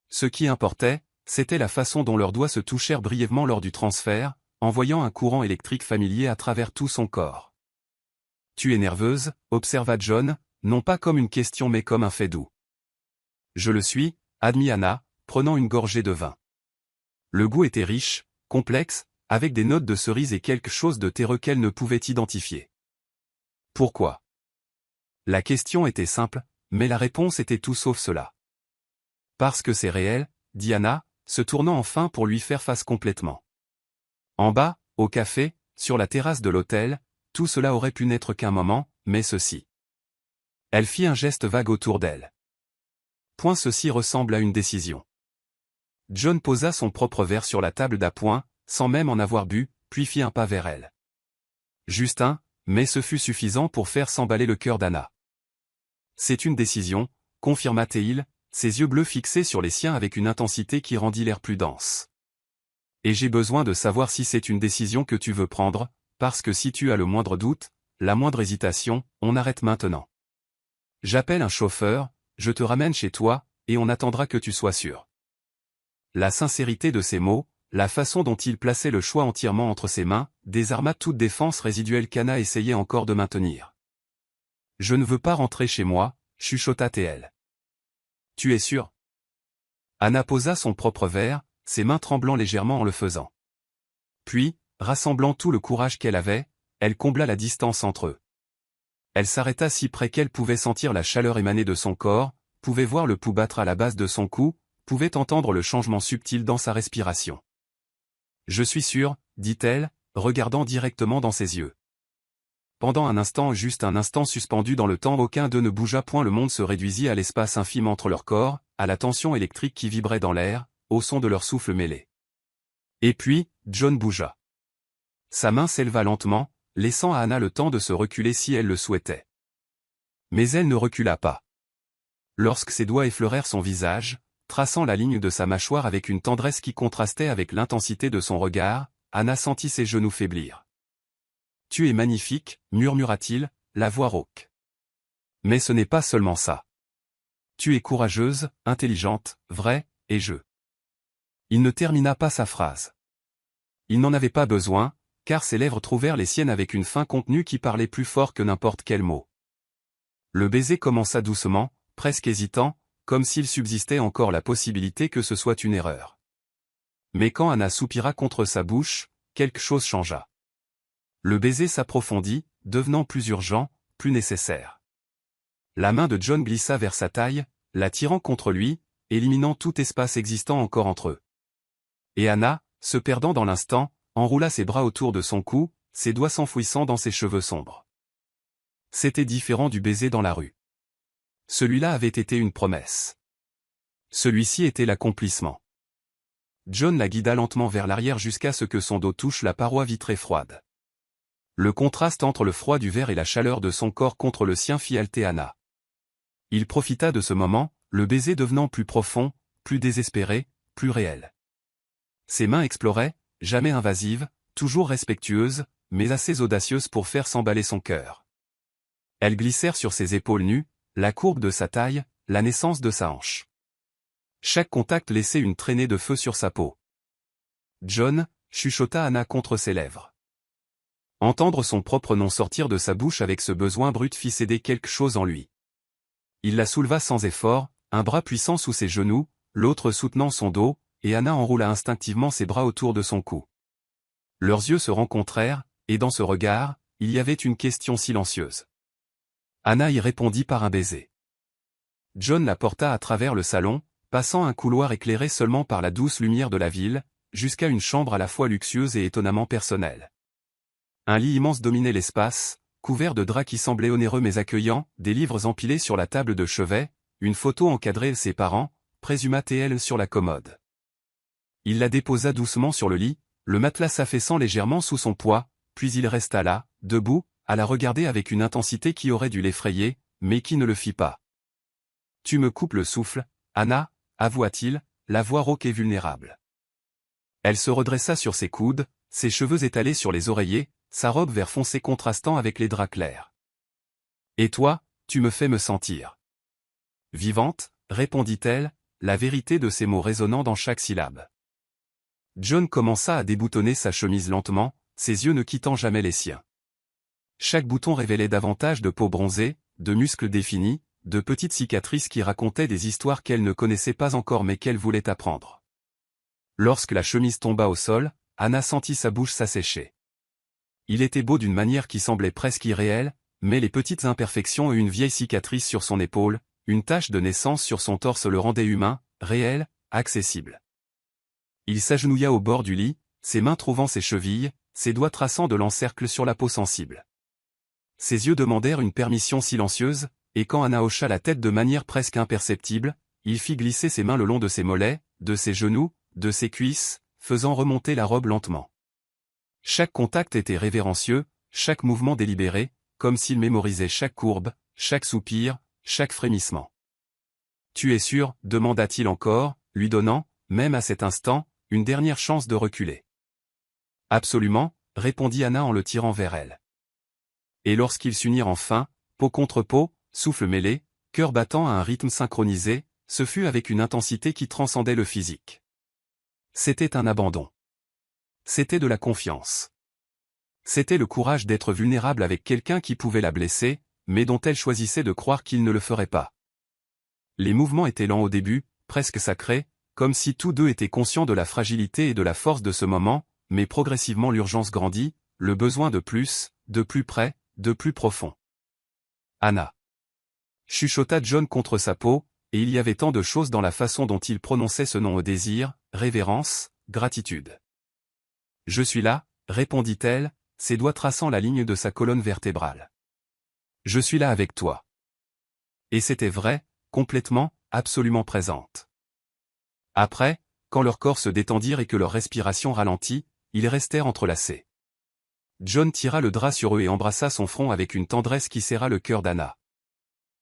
Ce qui importait, c'était la façon dont leurs doigts se touchèrent brièvement lors du transfert, envoyant un courant électrique familier à travers tout son corps. « Tu es nerveuse » observa John, non pas comme une question mais comme un fait doux. « Je le suis » admit Anna, prenant une gorgée de vin. Le goût était riche, complexe, avec des notes de cerise et quelque chose de terreux qu'elle ne pouvait identifier. Pourquoi? La question était simple, mais la réponse était tout sauf cela. Parce que c'est réel, dit Anna, se tournant enfin pour lui faire face complètement. En bas, au café, sur la terrasse de l'hôtel, tout cela aurait pu n'être qu'un moment, mais ceci. Elle fit un geste vague autour d'elle. Point, ceci ressemble à une décision. John posa son propre verre sur la table d'appoint, sans même en avoir bu, puis fit un pas vers elle. Juste un, mais ce fut suffisant pour faire s'emballer le cœur d'Anna. C'est une décision, confirma-t-il, ses yeux bleus fixés sur les siens avec une intensité qui rendit l'air plus dense. Et j'ai besoin de savoir si c'est une décision que tu veux prendre, parce que si tu as le moindre doute, la moindre hésitation, on arrête maintenant. J'appelle un chauffeur, je te ramène chez toi, et on attendra que tu sois sûr. La sincérité de ces mots, la façon dont il plaçait le choix entièrement entre ses mains, désarma toute défense résiduelle qu'Anna essayait encore de maintenir. « Je ne veux pas rentrer chez moi » chuchota-t-elle. « Tu es sûr ?» Anna posa son propre verre, ses mains tremblant légèrement en le faisant. Puis, rassemblant tout le courage qu'elle avait, elle combla la distance entre eux. Elle s'arrêta si près qu'elle pouvait sentir la chaleur émaner de son corps, pouvait voir le pouls battre à la base de son cou, pouvait entendre le changement subtil dans sa respiration. « Je suis sûre, dit-elle, regardant directement dans ses yeux. Pendant un instant, juste un instant suspendu dans le temps, aucun d'eux ne bougea point, le monde se réduisit à l'espace infime entre leurs corps, à la tension électrique qui vibrait dans l'air, au son de leur souffle mêlé. Et puis, John bougea. Sa main s'éleva lentement, laissant à Anna le temps de se reculer si elle le souhaitait. Mais elle ne recula pas. Lorsque ses doigts effleurèrent son visage, traçant la ligne de sa mâchoire avec une tendresse qui contrastait avec l'intensité de son regard, Anna sentit ses genoux faiblir. « Tu es magnifique » murmura-t-il, la voix rauque. « Mais ce n'est pas seulement ça. Tu es courageuse, intelligente, vraie, et je. Il ne termina pas sa phrase. Il n'en avait pas besoin, car ses lèvres trouvèrent les siennes avec une fin contenue qui parlait plus fort que n'importe quel mot. Le baiser commença doucement, presque hésitant, comme s'il subsistait encore la possibilité que ce soit une erreur. Mais quand Anna soupira contre sa bouche, quelque chose changea. Le baiser s'approfondit, devenant plus urgent, plus nécessaire. La main de John glissa vers sa taille, l'attirant contre lui, éliminant tout espace existant encore entre eux. Et Anna, se perdant dans l'instant, enroula ses bras autour de son cou, ses doigts s'enfouissant dans ses cheveux sombres. C'était différent du baiser dans la rue. Celui-là avait été une promesse. Celui-ci était l'accomplissement. John la guida lentement vers l'arrière jusqu'à ce que son dos touche la paroi vitrée froide. Le contraste entre le froid du verre et la chaleur de son corps contre le sien fit halter Anna. Il profita de ce moment, le baiser devenant plus profond, plus désespéré, plus réel. Ses mains exploraient, jamais invasives, toujours respectueuses, mais assez audacieuses pour faire s'emballer son cœur. Elles glissèrent sur ses épaules nues, la courbe de sa taille, la naissance de sa hanche. Chaque contact laissait une traînée de feu sur sa peau. John, chuchota Anna contre ses lèvres. Entendre son propre nom sortir de sa bouche avec ce besoin brut fit céder quelque chose en lui. Il la souleva sans effort, un bras puissant sous ses genoux, l'autre soutenant son dos, et Anna enroula instinctivement ses bras autour de son cou. Leurs yeux se rencontrèrent, et dans ce regard, il y avait une question silencieuse. Anna y répondit par un baiser. John la porta à travers le salon, passant un couloir éclairé seulement par la douce lumière de la ville, jusqu'à une chambre à la fois luxueuse et étonnamment personnelle. Un lit immense dominait l'espace, couvert de draps qui semblaient onéreux mais accueillants, des livres empilés sur la table de chevet, une photo encadrée de ses parents, présuma elle sur la commode. Il la déposa doucement sur le lit, le matelas s'affaissant légèrement sous son poids, puis il resta là, debout, à la regarder avec une intensité qui aurait dû l'effrayer, mais qui ne le fit pas. « Tu me coupes le souffle, Anna » avoua-t-il, la voix rauque et vulnérable. Elle se redressa sur ses coudes, ses cheveux étalés sur les oreillers, sa robe vert foncé contrastant avec les draps clairs. « Et toi, tu me fais me sentir. » « Vivante » répondit-elle, la vérité de ses mots résonnant dans chaque syllabe. John commença à déboutonner sa chemise lentement, ses yeux ne quittant jamais les siens. Chaque bouton révélait davantage de peau bronzée, de muscles définis, de petites cicatrices qui racontaient des histoires qu'elle ne connaissait pas encore mais qu'elle voulait apprendre. Lorsque la chemise tomba au sol, Anna sentit sa bouche s'assécher. Il était beau d'une manière qui semblait presque irréelle, mais les petites imperfections et une vieille cicatrice sur son épaule, une tache de naissance sur son torse le rendaient humain, réel, accessible. Il s'agenouilla au bord du lit, ses mains trouvant ses chevilles, ses doigts traçant de l'encercle sur la peau sensible. Ses yeux demandèrent une permission silencieuse, et quand Anna hocha la tête de manière presque imperceptible, il fit glisser ses mains le long de ses mollets, de ses genoux, de ses cuisses, faisant remonter la robe lentement. Chaque contact était révérencieux, chaque mouvement délibéré, comme s'il mémorisait chaque courbe, chaque soupir, chaque frémissement. « Tu es sûr » demanda-t-il encore, lui donnant, même à cet instant, une dernière chance de reculer. « Absolument » répondit Anna en le tirant vers elle. Et lorsqu'ils s'unirent enfin, peau contre peau, souffle mêlé, cœur battant à un rythme synchronisé, ce fut avec une intensité qui transcendait le physique. C'était un abandon. C'était de la confiance. C'était le courage d'être vulnérable avec quelqu'un qui pouvait la blesser, mais dont elle choisissait de croire qu'il ne le ferait pas. Les mouvements étaient lents au début, presque sacrés, comme si tous deux étaient conscients de la fragilité et de la force de ce moment, mais progressivement l'urgence grandit, le besoin de plus près, de plus profond. « Anna » chuchota John contre sa peau, et il y avait tant de choses dans la façon dont il prononçait ce nom au désir, révérence, gratitude. « Je suis là » répondit-elle, ses doigts traçant la ligne de sa colonne vertébrale. « Je suis là avec toi. » Et c'était vrai, complètement, absolument présente. Après, quand leurs corps se détendirent et que leur respiration ralentit, ils restèrent entrelacés. John tira le drap sur eux et embrassa son front avec une tendresse qui serra le cœur d'Anna.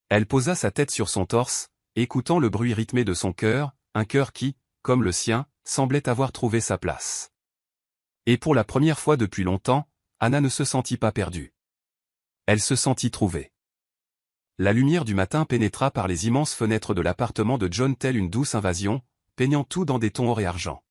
Elle posa sa tête sur son torse, écoutant le bruit rythmé de son cœur, un cœur qui, comme le sien, semblait avoir trouvé sa place. Et pour la première fois depuis longtemps, Anna ne se sentit pas perdue. Elle se sentit trouvée. La lumière du matin pénétra par les immenses fenêtres de l'appartement de John telle une douce invasion, peignant tout dans des tons or et argent.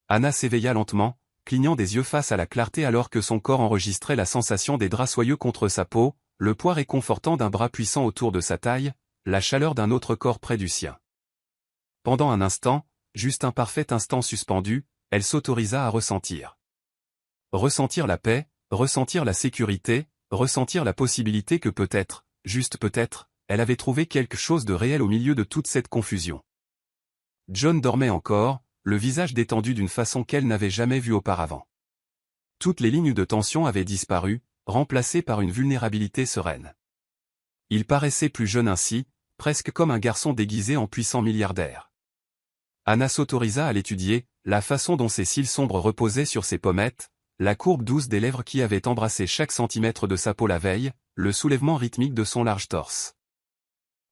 Anna s'éveilla lentement, clignant des yeux face à la clarté alors que son corps enregistrait la sensation des draps soyeux contre sa peau, le poids réconfortant d'un bras puissant autour de sa taille, la chaleur d'un autre corps près du sien. Pendant un instant, juste un parfait instant suspendu, elle s'autorisa à ressentir. Ressentir la paix, ressentir la sécurité, ressentir la possibilité que peut-être, juste peut-être, elle avait trouvé quelque chose de réel au milieu de toute cette confusion. John dormait encore, le visage détendu d'une façon qu'elle n'avait jamais vue auparavant. Toutes les lignes de tension avaient disparu, remplacées par une vulnérabilité sereine. Il paraissait plus jeune ainsi, presque comme un garçon déguisé en puissant milliardaire. Anna s'autorisa à l'étudier, la façon dont ses cils sombres reposaient sur ses pommettes, la courbe douce des lèvres qui avaient embrassé chaque centimètre de sa peau la veille, le soulèvement rythmique de son large torse.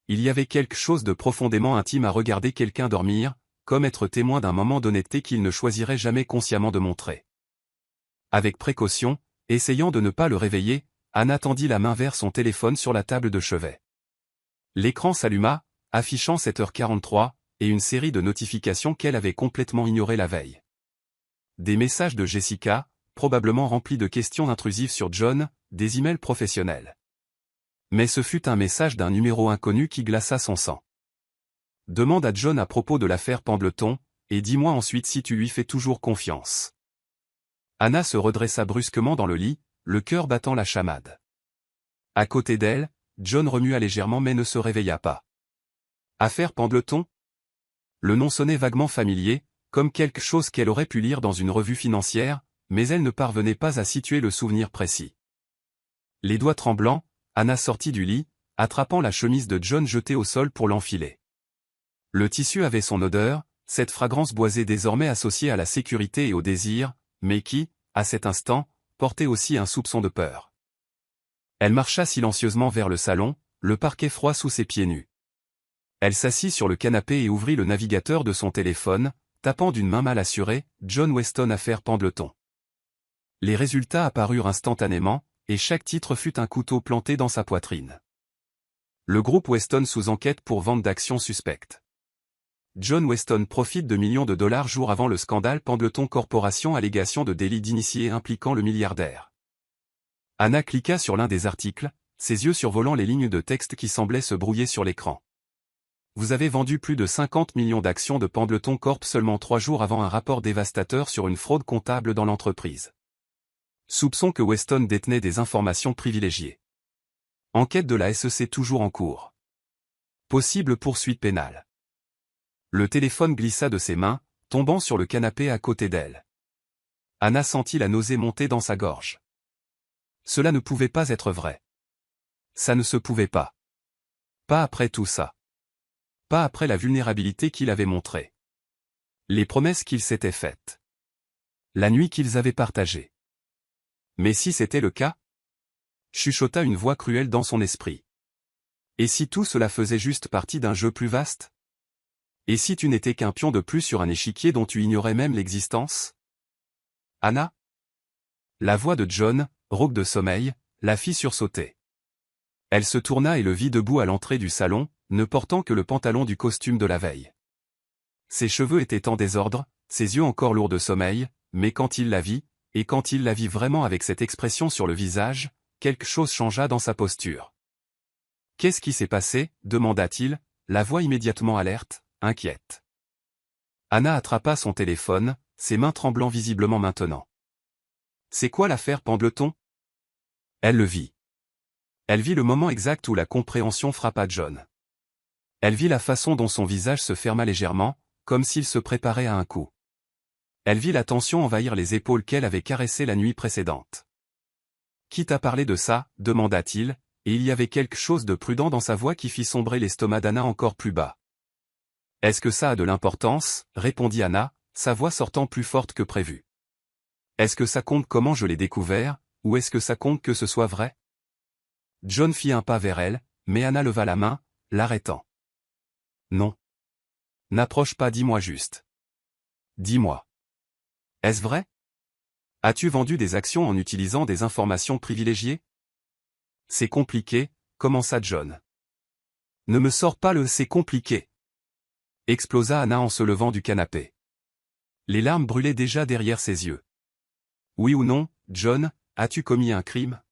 Il y avait quelque chose de profondément intime à regarder quelqu'un dormir, comme être témoin d'un moment d'honnêteté qu'il ne choisirait jamais consciemment de montrer. Avec précaution, essayant de ne pas le réveiller, Anna tendit la main vers son téléphone sur la table de chevet. L'écran s'alluma, affichant 7h43, et une série de notifications qu'elle avait complètement ignorées la veille. Des messages de Jessica, probablement remplis de questions intrusives sur John, des emails professionnels. Mais ce fut un message d'un numéro inconnu qui glaça son sang. Demande à John à propos de l'affaire Pendleton, et dis-moi ensuite si tu lui fais toujours confiance. Anna se redressa brusquement dans le lit, le cœur battant la chamade. À côté d'elle, John remua légèrement mais ne se réveilla pas. Affaire Pendleton ? Le nom sonnait vaguement familier, comme quelque chose qu'elle aurait pu lire dans une revue financière, mais elle ne parvenait pas à situer le souvenir précis. Les doigts tremblants, Anna sortit du lit, attrapant la chemise de John jetée au sol pour l'enfiler. Le tissu avait son odeur, cette fragrance boisée désormais associée à la sécurité et au désir, mais qui, à cet instant, portait aussi un soupçon de peur. Elle marcha silencieusement vers le salon, le parquet froid sous ses pieds nus. Elle s'assit sur le canapé et ouvrit le navigateur de son téléphone, tapant d'une main mal assurée, John Weston affaire Pendleton. Les résultats apparurent instantanément, et chaque titre fut un couteau planté dans sa poitrine. Le groupe Weston sous enquête pour vente d'actions suspectes. John Weston profite de millions de dollars jours avant le scandale Pendleton Corporation, allégation de délit d'initié impliquant le milliardaire. Anna cliqua sur l'un des articles, ses yeux survolant les lignes de texte qui semblaient se brouiller sur l'écran. Vous avez vendu plus de 50 millions d'actions de Pendleton Corp seulement 3 jours avant un rapport dévastateur sur une fraude comptable dans l'entreprise. Soupçon que Weston détenait des informations privilégiées. Enquête de la SEC toujours en cours. Possible poursuite pénale. Le téléphone glissa de ses mains, tombant sur le canapé à côté d'elle. Anna sentit la nausée monter dans sa gorge. Cela ne pouvait pas être vrai. Ça ne se pouvait pas. Pas après tout ça. Pas après la vulnérabilité qu'il avait montrée. Les promesses qu'ils s'étaient faites. La nuit qu'ils avaient partagée. Mais si c'était le cas? Chuchota une voix cruelle dans son esprit. Et si tout cela faisait juste partie d'un jeu plus vaste? Et si tu n'étais qu'un pion de plus sur un échiquier dont tu ignorais même l'existence? Anna? La voix de John, rauque de sommeil, la fit sursauter. Elle se tourna et le vit debout à l'entrée du salon, ne portant que le pantalon du costume de la veille. Ses cheveux étaient en désordre, ses yeux encore lourds de sommeil, mais quand il la vit, et quand il la vit vraiment avec cette expression sur le visage, quelque chose changea dans sa posture. « Qu'est-ce qui s'est passé ?» demanda-t-il, la voix immédiatement alerte, inquiète. Anna attrapa son téléphone, ses mains tremblant visiblement maintenant. « C'est quoi l'affaire Pendleton ?» Elle le vit. Elle vit le moment exact où la compréhension frappa John. Elle vit la façon dont son visage se ferma légèrement, comme s'il se préparait à un coup. Elle vit la tension envahir les épaules qu'elle avait caressées la nuit précédente. « Qui t'a parlé de ça ?» demanda-t-il, et il y avait quelque chose de prudent dans sa voix qui fit sombrer l'estomac d'Anna encore plus bas. « Est-ce que ça a de l'importance ?» répondit Anna, sa voix sortant plus forte que prévu. « Est-ce que ça compte comment je l'ai découvert, ou est-ce que ça compte que ce soit vrai ?» John fit un pas vers elle, mais Anna leva la main, l'arrêtant. « Non. N'approche pas, dis-moi juste. Dis-moi. Est-ce vrai? As-tu vendu des actions en utilisant des informations privilégiées? C'est compliqué, commença John. Ne me sors pas le « c'est compliqué », explosa Anna en se levant du canapé. Les larmes brûlaient déjà derrière ses yeux. Oui ou non, John, as-tu commis un crime?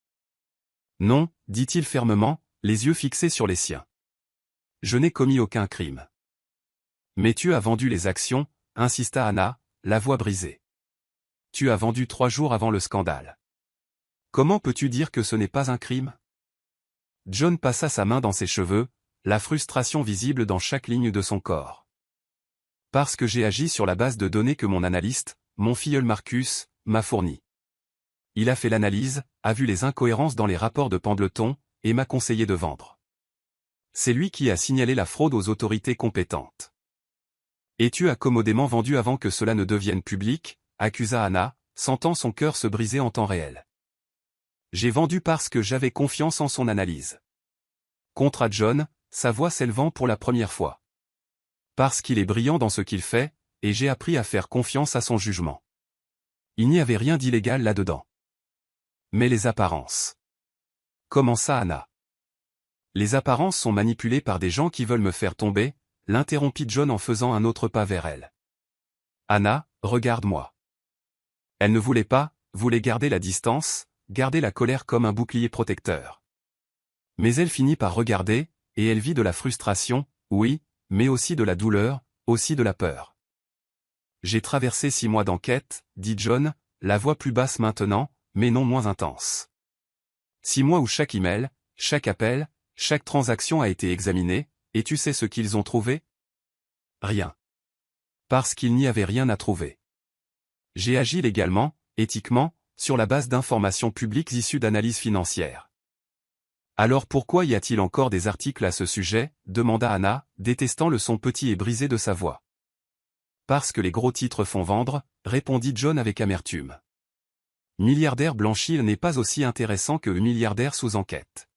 Non, dit-il fermement, les yeux fixés sur les siens. Je n'ai commis aucun crime. Mais tu as vendu les actions, insista Anna, la voix brisée. Tu as vendu 3 jours avant le scandale. Comment peux-tu dire que ce n'est pas un crime? John passa sa main dans ses cheveux, la frustration visible dans chaque ligne de son corps. Parce que j'ai agi sur la base de données que mon analyste, mon filleul Marcus, m'a fournies. Il a fait l'analyse, a vu les incohérences dans les rapports de Pendleton, et m'a conseillé de vendre. C'est lui qui a signalé la fraude aux autorités compétentes. Et tu as commodément vendu avant que cela ne devienne public, accusa Anna, sentant son cœur se briser en temps réel. J'ai vendu parce que j'avais confiance en son analyse. Contre John, sa voix s'élevant pour la première fois. Parce qu'il est brillant dans ce qu'il fait, et j'ai appris à faire confiance à son jugement. Il n'y avait rien d'illégal là-dedans. Mais les apparences. Commença Anna. Les apparences sont manipulées par des gens qui veulent me faire tomber, l'interrompit John en faisant un autre pas vers elle. Anna, regarde-moi. Elle ne voulait pas, voulait garder la distance, garder la colère comme un bouclier protecteur. Mais elle finit par regarder, et elle vit de la frustration, oui, mais aussi de la douleur, aussi de la peur. J'ai traversé 6 mois d'enquête, dit John, la voix plus basse maintenant, mais non moins intense. 6 mois où chaque email, chaque appel, chaque transaction a été examinée, et tu sais ce qu'ils ont trouvé? Rien. Parce qu'il n'y avait rien à trouver. J'ai agi légalement, éthiquement, sur la base d'informations publiques issues d'analyses financières. Alors pourquoi y a-t-il encore des articles à ce sujet? Demanda Anna, détestant le son petit et brisé de sa voix. Parce que les gros titres font vendre, répondit John avec amertume. Milliardaire blanchi n'est pas aussi intéressant que milliardaire sous enquête.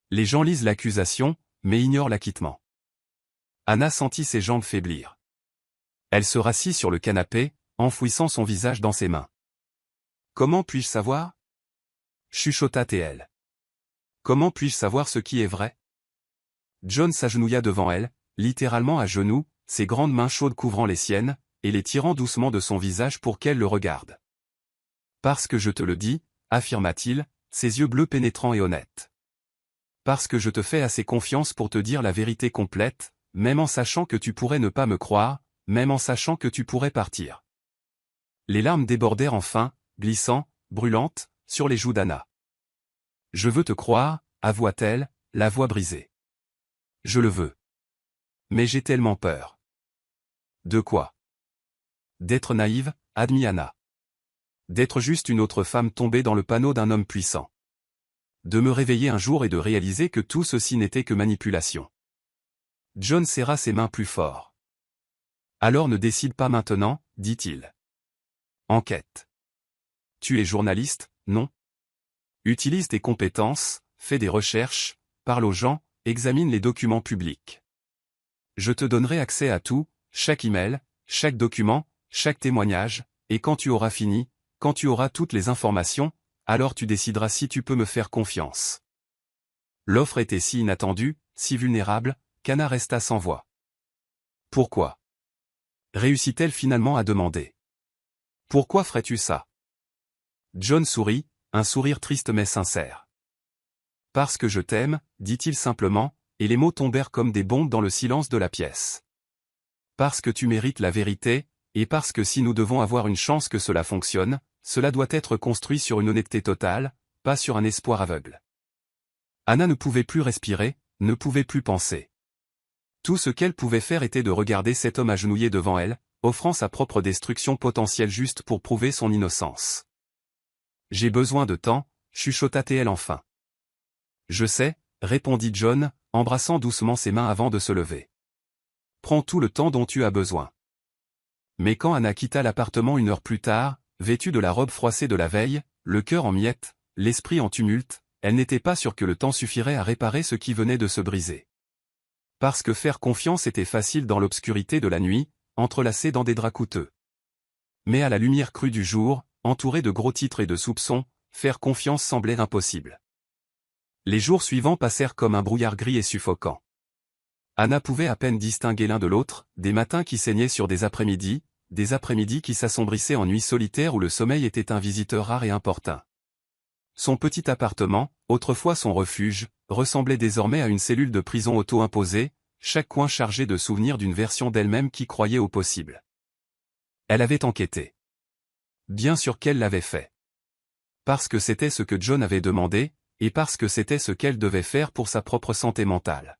Les gens lisent l'accusation, mais ignorent l'acquittement. Anna sentit ses jambes faiblir. Elle se rassit sur le canapé, enfouissant son visage dans ses mains. Comment puis-je savoir? Chuchota-t-elle. Comment puis-je savoir ce qui est vrai? John s'agenouilla devant elle, littéralement à genoux, ses grandes mains chaudes couvrant les siennes, et les tirant doucement de son visage pour qu'elle le regarde. Parce que je te le dis, affirma-t-il, ses yeux bleus pénétrants et honnêtes. Parce que je te fais assez confiance pour te dire la vérité complète, même en sachant que tu pourrais ne pas me croire, même en sachant que tu pourrais partir. Les larmes débordèrent enfin, glissant, brûlantes, sur les joues d'Anna. Je veux te croire, avoua-t-elle, la voix brisée. Je le veux. Mais j'ai tellement peur. De quoi? D'être naïve, admit Anna. D'être juste une autre femme tombée dans le panneau d'un homme puissant. De me réveiller un jour et de réaliser que tout ceci n'était que manipulation. John serra ses mains plus fort. Alors ne décide pas maintenant, dit-il. Enquête. Tu es journaliste, non? Utilise tes compétences, fais des recherches, parle aux gens, examine les documents publics. Je te donnerai accès à tout, chaque email, chaque document, chaque témoignage, et quand tu auras fini, quand tu auras toutes les informations, alors tu décideras si tu peux me faire confiance. L'offre était si inattendue, si vulnérable, qu'Anna resta sans voix. Pourquoi? Réussit-elle finalement à demander. Pourquoi ferais-tu ça? John sourit, un sourire triste mais sincère. Parce que je t'aime, dit-il simplement, et les mots tombèrent comme des bombes dans le silence de la pièce. Parce que tu mérites la vérité, et parce que si nous devons avoir une chance que cela fonctionne, cela doit être construit sur une honnêteté totale, pas sur un espoir aveugle. Anna ne pouvait plus respirer, ne pouvait plus penser. Tout ce qu'elle pouvait faire était de regarder cet homme agenouillé devant elle, offrant sa propre destruction potentielle juste pour prouver son innocence. J'ai besoin de temps, chuchota-t-elle enfin. Je sais, répondit John, embrassant doucement ses mains avant de se lever. Prends tout le temps dont tu as besoin. Mais quand Anna quitta l'appartement 1 heure plus tard, vêtue de la robe froissée de la veille, le cœur en miettes, l'esprit en tumulte, elle n'était pas sûre que le temps suffirait à réparer ce qui venait de se briser. Parce que faire confiance était facile dans l'obscurité de la nuit, entrelacée dans des draps coûteux. Mais à la lumière crue du jour, entourée de gros titres et de soupçons, faire confiance semblait impossible. Les jours suivants passèrent comme un brouillard gris et suffocant. Anna pouvait à peine distinguer l'un de l'autre, des matins qui saignaient sur des après-midi, des après-midi qui s'assombrissaient en nuits solitaires où le sommeil était un visiteur rare et importun. Son petit appartement, autrefois son refuge, ressemblait désormais à une cellule de prison auto-imposée, chaque coin chargé de souvenirs d'une version d'elle-même qui croyait au possible. Elle avait enquêté. Bien sûr qu'elle l'avait fait. Parce que c'était ce que John avait demandé, et parce que c'était ce qu'elle devait faire pour sa propre santé mentale.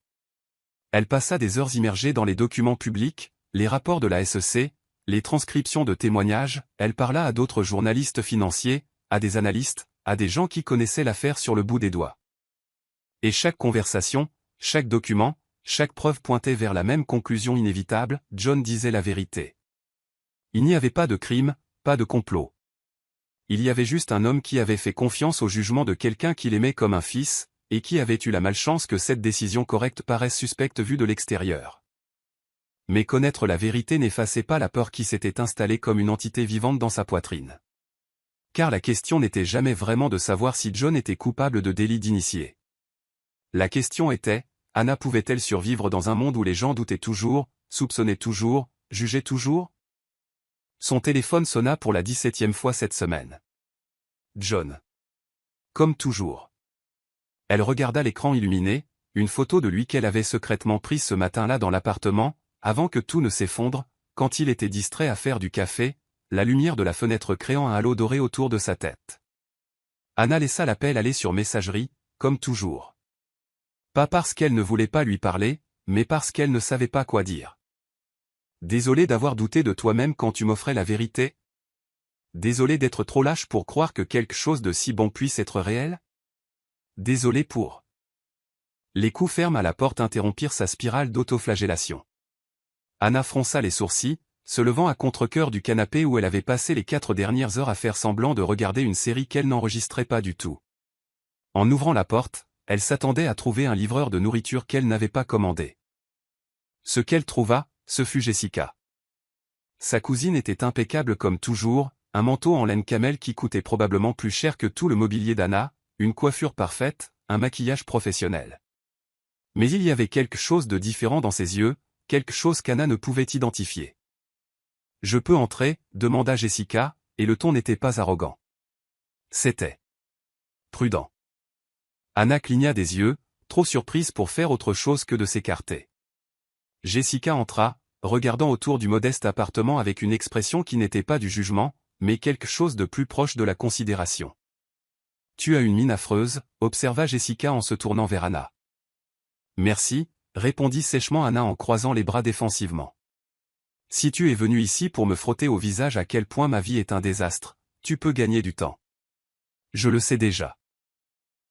Elle passa des heures immergée dans les documents publics, les rapports de la SEC, les transcriptions de témoignages, elle parla à d'autres journalistes financiers, à des analystes, à des gens qui connaissaient l'affaire sur le bout des doigts. Et chaque conversation, chaque document, chaque preuve pointait vers la même conclusion inévitable, John disait la vérité. Il n'y avait pas de crime, pas de complot. Il y avait juste un homme qui avait fait confiance au jugement de quelqu'un qu'il aimait comme un fils, et qui avait eu la malchance que cette décision correcte paraisse suspecte vue de l'extérieur. Mais connaître la vérité n'effaçait pas la peur qui s'était installée comme une entité vivante dans sa poitrine. Car la question n'était jamais vraiment de savoir si John était coupable de délit d'initié. La question était, Anna pouvait-elle survivre dans un monde où les gens doutaient toujours, soupçonnaient toujours, jugeaient toujours? Son téléphone sonna pour la 17e fois cette semaine. John. Comme toujours. Elle regarda l'écran illuminé, une photo de lui qu'elle avait secrètement prise ce matin-là dans l'appartement, avant que tout ne s'effondre, quand il était distrait à faire du café, la lumière de la fenêtre créant un halo doré autour de sa tête. Anna laissa l'appel aller sur messagerie, comme toujours. Pas parce qu'elle ne voulait pas lui parler, mais parce qu'elle ne savait pas quoi dire. Désolé d'avoir douté de toi-même quand tu m'offrais la vérité. Désolé d'être trop lâche pour croire que quelque chose de si bon puisse être réel. Désolé pour... Les coups fermes à la porte interrompirent sa spirale d'autoflagellation. Anna fronça les sourcils, se levant à contre-cœur du canapé où elle avait passé les 4 dernières heures à faire semblant de regarder une série qu'elle n'enregistrait pas du tout. En ouvrant la porte, elle s'attendait à trouver un livreur de nourriture qu'elle n'avait pas commandé. Ce qu'elle trouva, ce fut Jessica. Sa cousine était impeccable comme toujours, un manteau en laine camel qui coûtait probablement plus cher que tout le mobilier d'Anna, une coiffure parfaite, un maquillage professionnel. Mais il y avait quelque chose de différent dans ses yeux, quelque chose qu'Anna ne pouvait identifier. « Je peux entrer ?» demanda Jessica, et le ton n'était pas arrogant. C'était prudent. Anna cligna des yeux, trop surprise pour faire autre chose que de s'écarter. Jessica entra, regardant autour du modeste appartement avec une expression qui n'était pas du jugement, mais quelque chose de plus proche de la considération. « Tu as une mine affreuse » observa Jessica en se tournant vers Anna. « Merci » répondit sèchement Anna en croisant les bras défensivement. « Si tu es venu ici pour me frotter au visage à quel point ma vie est un désastre, tu peux gagner du temps. Je le sais déjà. »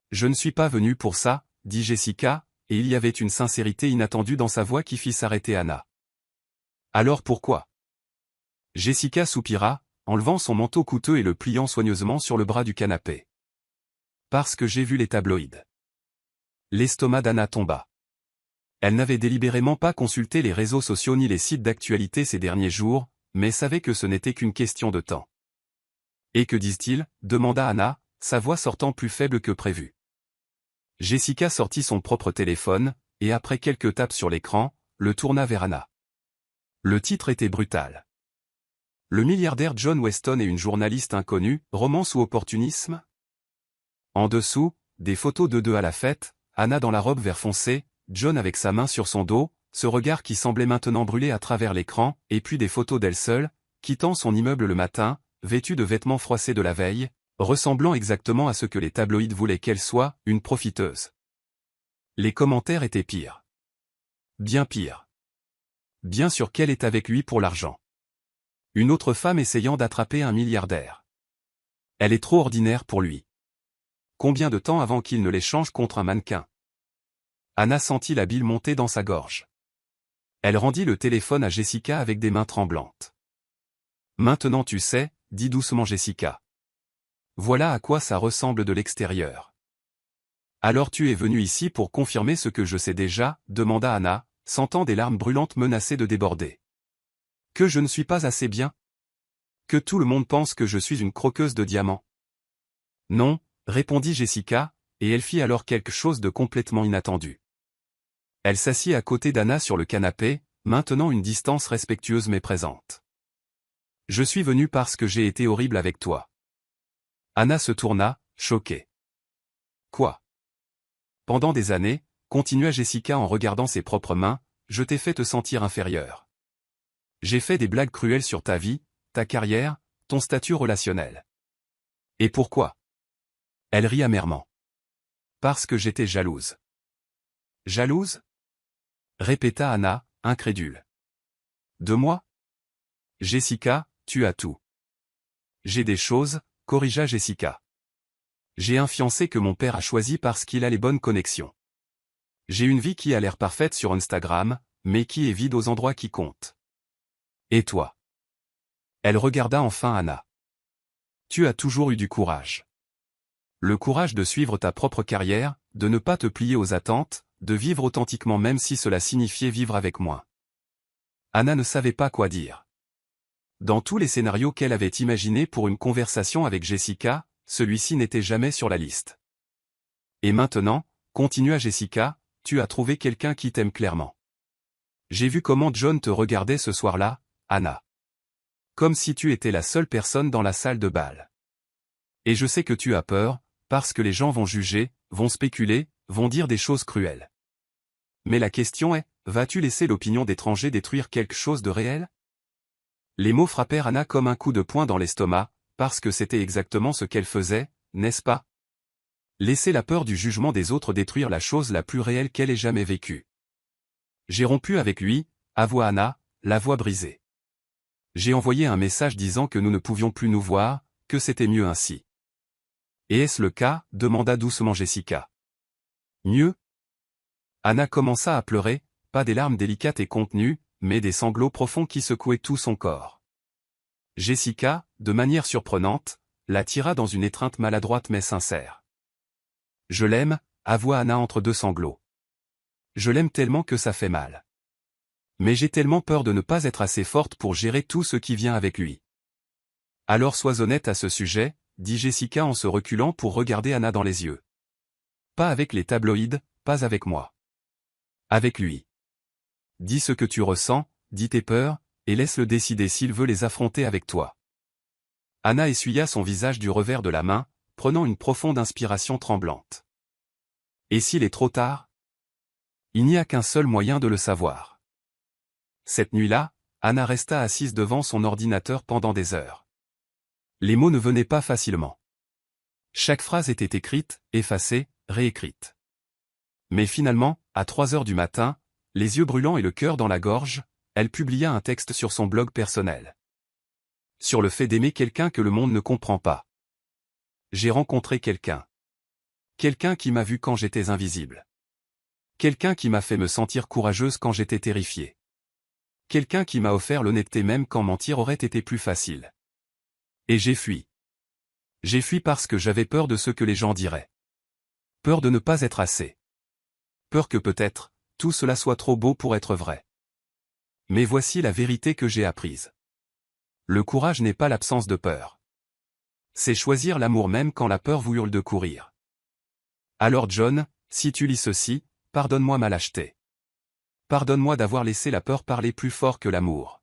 « Je ne suis pas venu pour ça, » dit Jessica, et il y avait une sincérité inattendue dans sa voix qui fit s'arrêter Anna. « Alors pourquoi ?» Jessica soupira, enlevant son manteau coûteux et le pliant soigneusement sur le bras du canapé. « Parce que j'ai vu les tabloïds. » L'estomac d'Anna tomba. Elle n'avait délibérément pas consulté les réseaux sociaux ni les sites d'actualité ces derniers jours, mais savait que ce n'était qu'une question de temps. « Et que disent-ils » demanda Anna, sa voix sortant plus faible que prévu. Jessica sortit son propre téléphone, et après quelques tapes sur l'écran, le tourna vers Anna. Le titre était brutal. Le milliardaire John Weston et une journaliste inconnue, romance ou opportunisme? En dessous, des photos d'eux deux à la fête, Anna dans la robe vert foncé, John avec sa main sur son dos, ce regard qui semblait maintenant brûler à travers l'écran, et puis des photos d'elle seule, quittant son immeuble le matin, vêtue de vêtements froissés de la veille, ressemblant exactement à ce que les tabloïds voulaient qu'elle soit, une profiteuse. Les commentaires étaient pires. Bien pires. Bien sûr qu'elle est avec lui pour l'argent. Une autre femme essayant d'attraper un milliardaire. Elle est trop ordinaire pour lui. Combien de temps avant qu'il ne l'échange contre un mannequin? Anna sentit la bile monter dans sa gorge. Elle rendit le téléphone à Jessica avec des mains tremblantes. Maintenant tu sais, dit doucement Jessica. Voilà à quoi ça ressemble de l'extérieur. Alors tu es venu ici pour confirmer ce que je sais déjà, demanda Anna, sentant des larmes brûlantes menacer de déborder. Que je ne suis pas assez bien? Que tout le monde pense que je suis une croqueuse de diamants? Non, répondit Jessica, et elle fit alors quelque chose de complètement inattendu. Elle s'assit à côté d'Anna sur le canapé, maintenant une distance respectueuse mais présente. Je suis venu parce que j'ai été horrible avec toi. Anna se tourna, choquée. Quoi? Pendant des années, continua Jessica en regardant ses propres mains, je t'ai fait te sentir inférieure. J'ai fait des blagues cruelles sur ta vie, ta carrière, ton statut relationnel. Et pourquoi? Elle rit amèrement. Parce que j'étais jalouse. Jalouse? Répéta Anna, incrédule. De moi? Jessica, tu as tout. J'ai des choses, corrigea Jessica. J'ai un fiancé que mon père a choisi parce qu'il a les bonnes connexions. J'ai une vie qui a l'air parfaite sur Instagram, mais qui est vide aux endroits qui comptent. Et toi? Elle regarda enfin Anna. Tu as toujours eu du courage. Le courage de suivre ta propre carrière, de ne pas te plier aux attentes, de vivre authentiquement même si cela signifiait vivre avec moins. Anna ne savait pas quoi dire. Dans tous les scénarios qu'elle avait imaginés pour une conversation avec Jessica, celui-ci n'était jamais sur la liste. Et maintenant, continua Jessica, tu as trouvé quelqu'un qui t'aime clairement. J'ai vu comment John te regardait ce soir-là, Anna. Comme si tu étais la seule personne dans la salle de bal. Et je sais que tu as peur, parce que les gens vont juger, vont spéculer, vont dire des choses cruelles. Mais la question est, vas-tu laisser l'opinion d'étrangers détruire quelque chose de réel? Les mots frappèrent Anna comme un coup de poing dans l'estomac, parce que c'était exactement ce qu'elle faisait, n'est-ce pas? Laisser la peur du jugement des autres détruire la chose la plus réelle qu'elle ait jamais vécue. J'ai rompu avec lui, avoua Anna, la voix brisée. J'ai envoyé un message disant que nous ne pouvions plus nous voir, que c'était mieux ainsi. Et est-ce le cas? Demanda doucement Jessica. Mieux? Anna commença à pleurer, pas des larmes délicates et contenues, mais des sanglots profonds qui secouaient tout son corps. Jessica, de manière surprenante, la tira dans une étreinte maladroite mais sincère. Je l'aime, avoua Anna entre deux sanglots. Je l'aime tellement que ça fait mal. Mais j'ai tellement peur de ne pas être assez forte pour gérer tout ce qui vient avec lui. Alors sois honnête à ce sujet, dit Jessica en se reculant pour regarder Anna dans les yeux. Pas avec les tabloïds, pas avec moi. Avec lui. Dis ce que tu ressens, dis tes peurs, et laisse-le décider s'il veut les affronter avec toi. Anna essuya son visage du revers de la main, prenant une profonde inspiration tremblante. Et s'il est trop tard? Il n'y a qu'un seul moyen de le savoir. Cette nuit-là, Anna resta assise devant son ordinateur pendant des heures. Les mots ne venaient pas facilement. Chaque phrase était écrite, effacée, réécrite. Mais finalement, à 3 heures du matin, les yeux brûlants et le cœur dans la gorge, elle publia un texte sur son blog personnel. Sur le fait d'aimer quelqu'un que le monde ne comprend pas. J'ai rencontré quelqu'un. Quelqu'un qui m'a vu quand j'étais invisible. Quelqu'un qui m'a fait me sentir courageuse quand j'étais terrifiée. Quelqu'un qui m'a offert l'honnêteté même quand mentir aurait été plus facile. Et j'ai fui. J'ai fui parce que j'avais peur de ce que les gens diraient. Peur de ne pas être assez. Peur que peut-être, tout cela soit trop beau pour être vrai. Mais voici la vérité que j'ai apprise. Le courage n'est pas l'absence de peur. C'est choisir l'amour même quand la peur vous hurle de courir. Alors John, si tu lis ceci, pardonne-moi ma lâcheté. Pardonne-moi d'avoir laissé la peur parler plus fort que l'amour.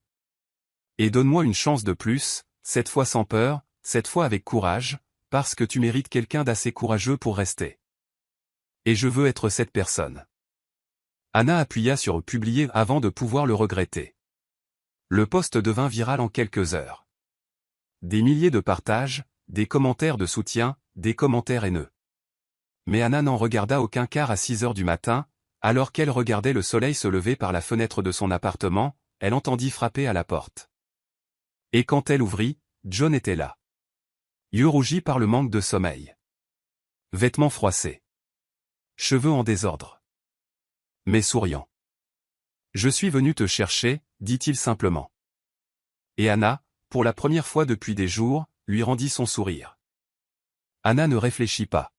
Et donne-moi une chance de plus, cette fois sans peur, cette fois avec courage, parce que tu mérites quelqu'un d'assez courageux pour rester. Et je veux être cette personne. Anna appuya sur publier avant de pouvoir le regretter. Le post devint viral en quelques heures. Des milliers de partages, des commentaires de soutien, des commentaires haineux. Mais Anna n'en regarda aucun car à 6 heures du matin, alors qu'elle regardait le soleil se lever par la fenêtre de son appartement, elle entendit frapper à la porte. Et quand elle ouvrit, John était là. Yeux rougis par le manque de sommeil. Vêtements froissés. Cheveux en désordre. Mais souriant. Je suis venu te chercher, dit-il simplement. Et Anna, pour la première fois depuis des jours, lui rendit son sourire. Anna ne réfléchit pas.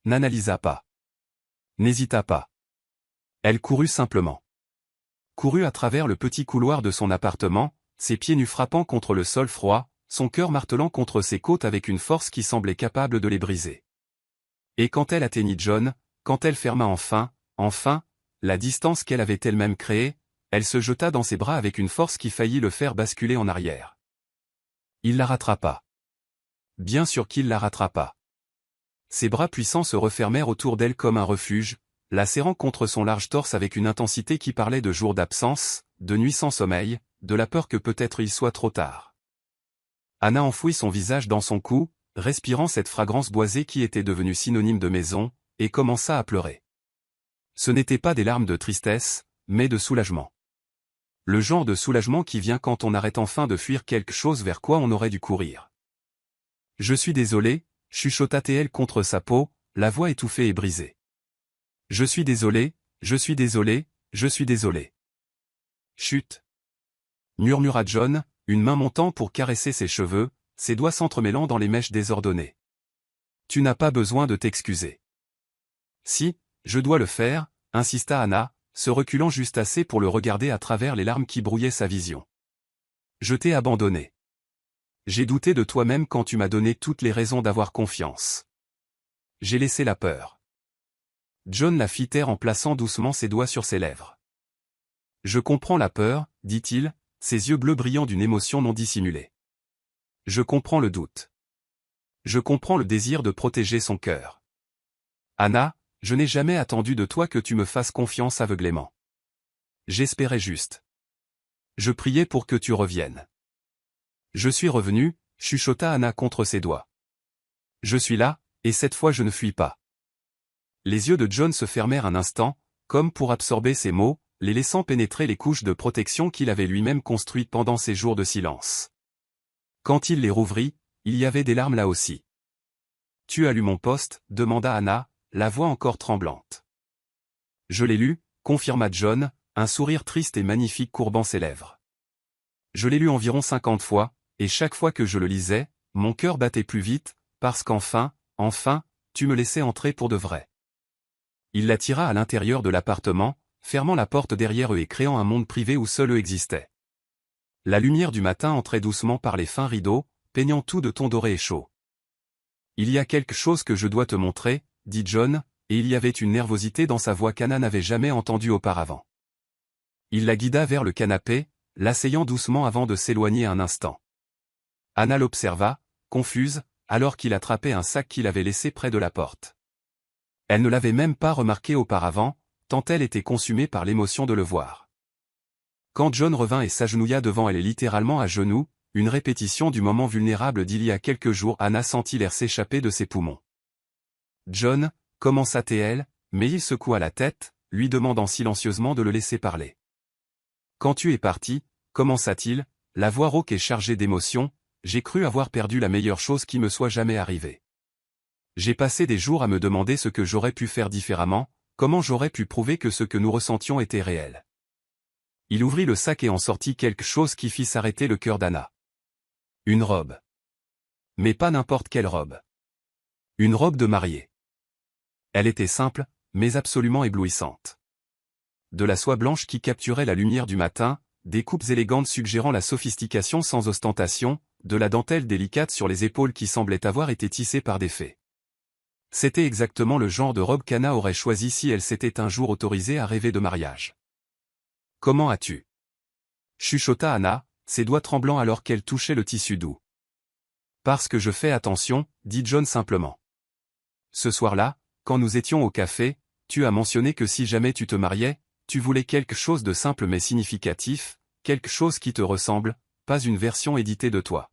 N'analysa pas. N'hésita pas. Elle courut simplement. Courut à travers le petit couloir de son appartement, ses pieds nus frappant contre le sol froid, son cœur martelant contre ses côtes avec une force qui semblait capable de les briser. Et quand elle atteignit John, quand elle ferma enfin, la distance qu'elle avait elle-même créée, elle se jeta dans ses bras avec une force qui faillit le faire basculer en arrière. Il la rattrapa. Bien sûr qu'il la rattrapa. Ses bras puissants se refermèrent autour d'elle comme un refuge, la serrant contre son large torse avec une intensité qui parlait de jours d'absence, de nuits sans sommeil, de la peur que peut-être il soit trop tard. Anna enfouit son visage dans son cou, respirant cette fragrance boisée qui était devenue synonyme de maison, et commença à pleurer. Ce n'étaient pas des larmes de tristesse, mais de soulagement. Le genre de soulagement qui vient quand on arrête enfin de fuir quelque chose vers quoi on aurait dû courir. « Je suis désolé », chuchota-t-elle contre sa peau, la voix étouffée et brisée. « Je suis désolé, je suis désolé, je suis désolé. » Chut, murmura John, une main montant pour caresser ses cheveux, ses doigts s'entremêlant dans les mèches désordonnées. Tu n'as pas besoin de t'excuser. Si, je dois le faire, insista Anna, se reculant juste assez pour le regarder à travers les larmes qui brouillaient sa vision. Je t'ai abandonné. J'ai douté de toi-même quand tu m'as donné toutes les raisons d'avoir confiance. J'ai laissé la peur. John la fit taire en plaçant doucement ses doigts sur ses lèvres. Je comprends la peur, dit-il, ses yeux bleus brillant d'une émotion non dissimulée. Je comprends le doute. Je comprends le désir de protéger son cœur. Anna, je n'ai jamais attendu de toi que tu me fasses confiance aveuglément. J'espérais juste. Je priais pour que tu reviennes. Je suis revenu, chuchota Anna contre ses doigts. Je suis là, et cette fois je ne fuis pas. Les yeux de John se fermèrent un instant, comme pour absorber ces mots, les laissant pénétrer les couches de protection qu'il avait lui-même construites pendant ces jours de silence. Quand il les rouvrit, il y avait des larmes là aussi. « Tu as lu mon poste » demanda Anna, la voix encore tremblante. « Je l'ai lu » confirma John, un sourire triste et magnifique courbant ses lèvres. « Je l'ai lu environ 50 fois, et chaque fois que je le lisais, mon cœur battait plus vite, parce qu'enfin, tu me laissais entrer pour de vrai. » Il la tira à l'intérieur de l'appartement, fermant la porte derrière eux et créant un monde privé où seul eux existaient. La lumière du matin entrait doucement par les fins rideaux, peignant tout de tons dorés et chauds. « Il y a quelque chose que je dois te montrer, » dit John, et il y avait une nervosité dans sa voix qu'Anna n'avait jamais entendue auparavant. Il la guida vers le canapé, l'asseyant doucement avant de s'éloigner un instant. Anna l'observa, confuse, alors qu'il attrapait un sac qu'il avait laissé près de la porte. Elle ne l'avait même pas remarqué auparavant, tant elle était consumée par l'émotion de le voir. Quand John revint et s'agenouilla devant elle et littéralement à genoux, une répétition du moment vulnérable d'il y a quelques jours, Anna sentit l'air s'échapper de ses poumons. « John » commença-t-elle, mais il secoua la tête, lui demandant silencieusement de le laisser parler. « Quand tu es parti » commença-t-il, la voix rauque et chargée d'émotion, « j'ai cru avoir perdu la meilleure chose qui me soit jamais arrivée. J'ai passé des jours à me demander ce que j'aurais pu faire différemment, comment j'aurais pu prouver que ce que nous ressentions était réel. » Il ouvrit le sac et en sortit quelque chose qui fit s'arrêter le cœur d'Anna. Une robe. Mais pas n'importe quelle robe. Une robe de mariée. Elle était simple, mais absolument éblouissante. De la soie blanche qui capturait la lumière du matin, des coupes élégantes suggérant la sophistication sans ostentation, de la dentelle délicate sur les épaules qui semblait avoir été tissée par des fées. C'était exactement le genre de robe qu'Anna aurait choisi si elle s'était un jour autorisée à rêver de mariage. « Comment as-tu » chuchota Anna, ses doigts tremblants alors qu'elle touchait le tissu doux. « Parce que je fais attention » dit John simplement. « Ce soir-là, quand nous étions au café, tu as mentionné que si jamais tu te mariais, tu voulais quelque chose de simple mais significatif, quelque chose qui te ressemble, pas une version éditée de toi. »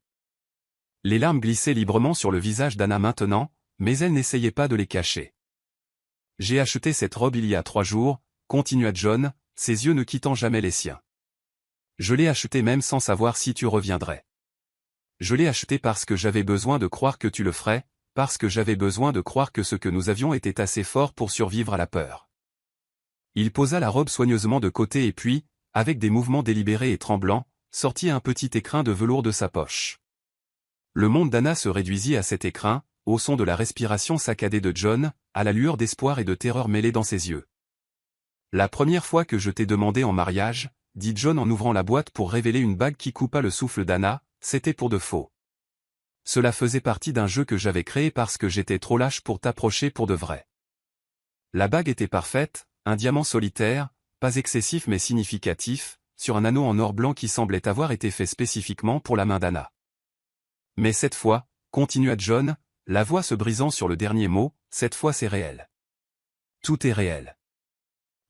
Les larmes glissaient librement sur le visage d'Anna maintenant, mais elle n'essayait pas de les cacher. « J'ai acheté cette robe il y a 3 jours, continua John, ses yeux ne quittant jamais les siens. Je l'ai achetée même sans savoir si tu reviendrais. Je l'ai achetée parce que j'avais besoin de croire que tu le ferais, parce que j'avais besoin de croire que ce que nous avions était assez fort pour survivre à la peur. » Il posa la robe soigneusement de côté et puis, avec des mouvements délibérés et tremblants, sortit un petit écrin de velours de sa poche. Le monde d'Anna se réduisit à cet écrin, au son de la respiration saccadée de John, à la lueur d'espoir et de terreur mêlée dans ses yeux. « La première fois que je t'ai demandé en mariage, » dit John en ouvrant la boîte pour révéler une bague qui coupa le souffle d'Anna, « c'était pour de faux. Cela faisait partie d'un jeu que j'avais créé parce que j'étais trop lâche pour t'approcher pour de vrai. La bague était parfaite, un diamant solitaire, pas excessif mais significatif, sur un anneau en or blanc qui semblait avoir été fait spécifiquement pour la main d'Anna. Mais cette fois, continua John, la voix se brisant sur le dernier mot, cette fois c'est réel. Tout est réel.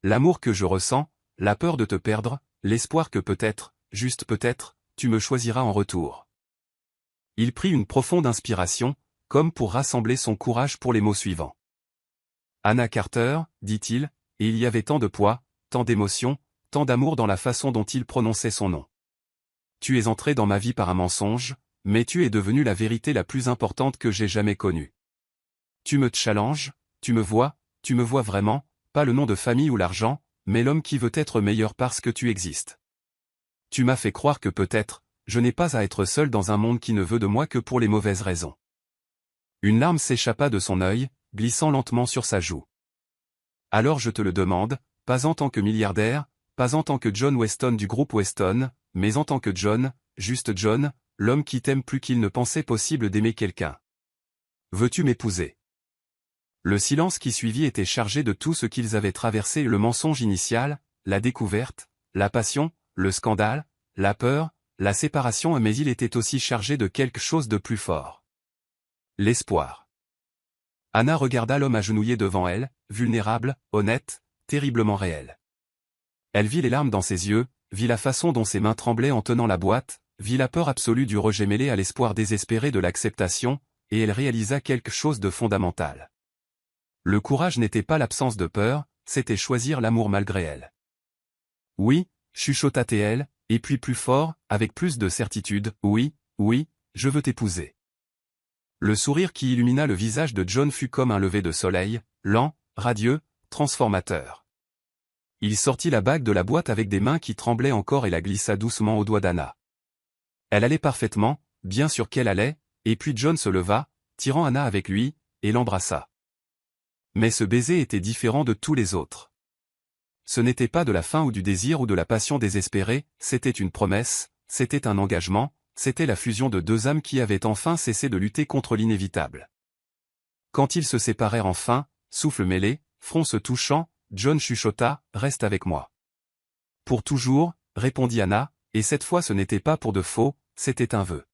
L'amour que je ressens, la peur de te perdre, l'espoir que peut-être, juste peut-être, tu me choisiras en retour. Il prit une profonde inspiration, comme pour rassembler son courage pour les mots suivants. Anna Carter, dit-il, et il y avait tant de poids, tant d'émotion, tant d'amour dans la façon dont il prononçait son nom. Tu es entrée dans ma vie par un mensonge, mais tu es devenue la vérité la plus importante que j'ai jamais connue. Tu me challenges, tu me vois vraiment, pas le nom de famille ou l'argent, mais l'homme qui veut être meilleur parce que tu existes. Tu m'as fait croire que peut-être, je n'ai pas à être seul dans un monde qui ne veut de moi que pour les mauvaises raisons. Une larme s'échappa de son œil, glissant lentement sur sa joue. Alors je te le demande, pas en tant que milliardaire, pas en tant que John Weston du groupe Weston, mais en tant que John, juste John, l'homme qui t'aime plus qu'il ne pensait possible d'aimer quelqu'un. Veux-tu m'épouser? Le silence qui suivit était chargé de tout ce qu'ils avaient traversé, le mensonge initial, la découverte, la passion, le scandale, la peur, la séparation, mais il était aussi chargé de quelque chose de plus fort. L'espoir. Anna regarda l'homme agenouillé devant elle, vulnérable, honnête, terriblement réel. Elle vit les larmes dans ses yeux, vit la façon dont ses mains tremblaient en tenant la boîte, vit la peur absolue du rejet mêlée à l'espoir désespéré de l'acceptation, et elle réalisa quelque chose de fondamental. Le courage n'était pas l'absence de peur, c'était choisir l'amour malgré elle. Oui, chuchota-t-elle, et puis plus fort, avec plus de certitude, oui, je veux t'épouser. Le sourire qui illumina le visage de John fut comme un lever de soleil, lent, radieux, transformateur. Il sortit la bague de la boîte avec des mains qui tremblaient encore et la glissa doucement au doigt d'Anna. Elle allait parfaitement, bien sûr qu'elle allait, et puis John se leva, tirant Anna avec lui, et l'embrassa. Mais ce baiser était différent de tous les autres. Ce n'était pas de la faim ou du désir ou de la passion désespérée, c'était une promesse, c'était un engagement, c'était la fusion de deux âmes qui avaient enfin cessé de lutter contre l'inévitable. Quand ils se séparèrent enfin, souffle mêlé, front se touchant, John chuchota, « Reste avec moi. » Pour toujours, répondit Anna, et cette fois ce n'était pas pour de faux, c'était un vœu.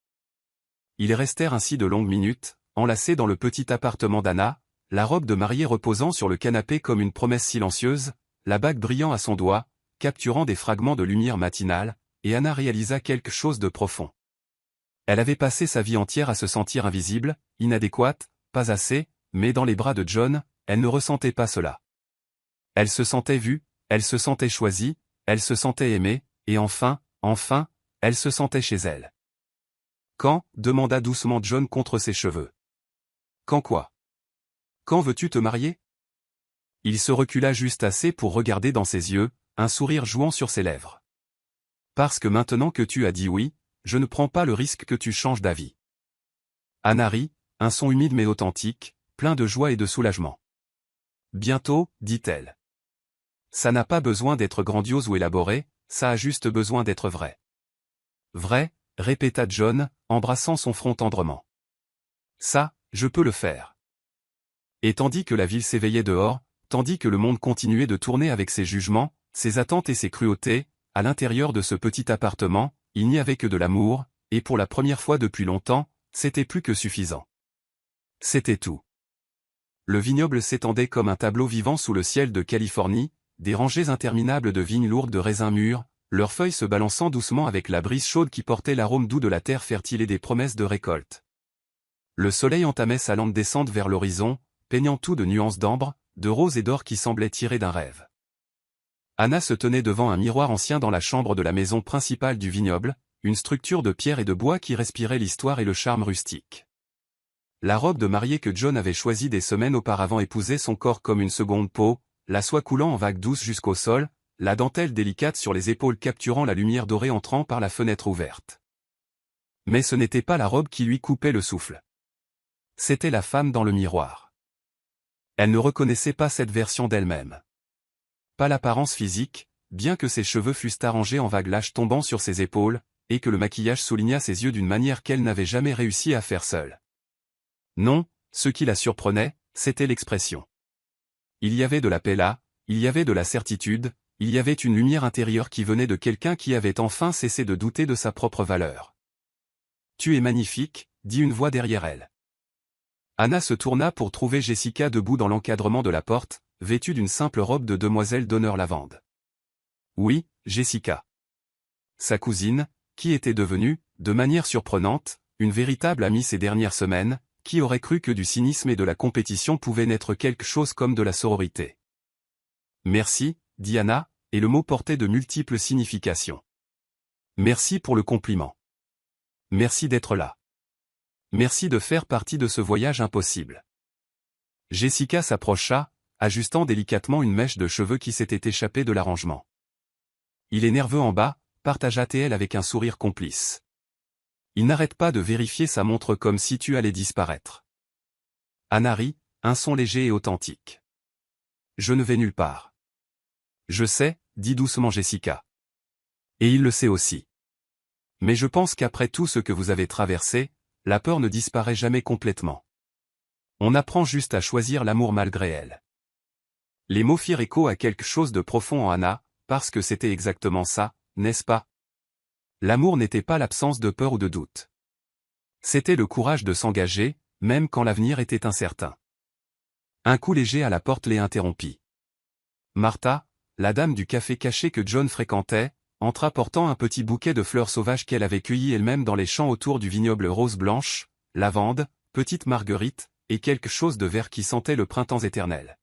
Ils restèrent ainsi de longues minutes, enlacés dans le petit appartement d'Anna, la robe de mariée reposant sur le canapé comme une promesse silencieuse, la bague brillant à son doigt, capturant des fragments de lumière matinale, et Anna réalisa quelque chose de profond. Elle avait passé sa vie entière à se sentir invisible, inadéquate, pas assez, mais dans les bras de John, elle ne ressentait pas cela. Elle se sentait vue, elle se sentait choisie, elle se sentait aimée, et enfin, elle se sentait chez elle. Quand? Demanda doucement John contre ses cheveux. Quand quoi? Quand veux-tu te marier? Il se recula juste assez pour regarder dans ses yeux, un sourire jouant sur ses lèvres. Parce que maintenant que tu as dit oui, je ne prends pas le risque que tu changes d'avis. Anna rit, un son humide mais authentique, plein de joie et de soulagement. Bientôt, dit-elle. Ça n'a pas besoin d'être grandiose ou élaboré, ça a juste besoin d'être vrai. Vrai, répéta John, embrassant son front tendrement. Ça, je peux le faire. Et tandis que la ville s'éveillait dehors, tandis que le monde continuait de tourner avec ses jugements, ses attentes et ses cruautés, à l'intérieur de ce petit appartement, il n'y avait que de l'amour, et pour la première fois depuis longtemps, c'était plus que suffisant. C'était tout. Le vignoble s'étendait comme un tableau vivant sous le ciel de Californie, des rangées interminables de vignes lourdes de raisins mûrs, leurs feuilles se balançant doucement avec la brise chaude qui portait l'arôme doux de la terre fertile et des promesses de récolte. Le soleil entamait sa lente descente vers l'horizon, peignant tout de nuances d'ambre, de rose et d'or qui semblaient tirées d'un rêve. Anna se tenait devant un miroir ancien dans la chambre de la maison principale du vignoble, une structure de pierre et de bois qui respirait l'histoire et le charme rustique. La robe de mariée que John avait choisie des semaines auparavant épousait son corps comme une seconde peau, la soie coulant en vagues douces jusqu'au sol, la dentelle délicate sur les épaules capturant la lumière dorée entrant par la fenêtre ouverte. Mais ce n'était pas la robe qui lui coupait le souffle. C'était la femme dans le miroir. Elle ne reconnaissait pas cette version d'elle-même. Pas l'apparence physique, bien que ses cheveux fussent arrangés en vagues lâches tombant sur ses épaules, et que le maquillage soulignât ses yeux d'une manière qu'elle n'avait jamais réussi à faire seule. Non, ce qui la surprenait, c'était l'expression. Il y avait de la paix là, il y avait de la certitude, il y avait une lumière intérieure qui venait de quelqu'un qui avait enfin cessé de douter de sa propre valeur. « Tu es magnifique » dit une voix derrière elle. Anna se tourna pour trouver Jessica debout dans l'encadrement de la porte, vêtue d'une simple robe de demoiselle d'honneur lavande. Oui, Jessica. Sa cousine, qui était devenue, de manière surprenante, une véritable amie ces dernières semaines, qui aurait cru que du cynisme et de la compétition pouvaient naître quelque chose comme de la sororité. Merci, dit Anna, et le mot portait de multiples significations. Merci pour le compliment. Merci d'être là. Merci de faire partie de ce voyage impossible. Jessica s'approcha, ajustant délicatement une mèche de cheveux qui s'était échappée de l'arrangement. Il est nerveux en bas, partagea-t-elle avec un sourire complice. Il n'arrête pas de vérifier sa montre comme si tu allais disparaître. Anna rit, un son léger et authentique. Je ne vais nulle part. Je sais, dit doucement Jessica. Et il le sait aussi. Mais je pense qu'après tout ce que vous avez traversé, la peur ne disparaît jamais complètement. On apprend juste à choisir l'amour malgré elle. Les mots firent écho à quelque chose de profond en Anna, parce que c'était exactement ça, n'est-ce pas? L'amour n'était pas l'absence de peur ou de doute. C'était le courage de s'engager, même quand l'avenir était incertain. Un coup léger à la porte les interrompit. Martha, la dame du café caché que John fréquentait, entra portant un petit bouquet de fleurs sauvages qu'elle avait cueillies elle-même dans les champs autour du vignoble rose blanche, lavande, petite marguerite, et quelque chose de vert qui sentait le printemps éternel.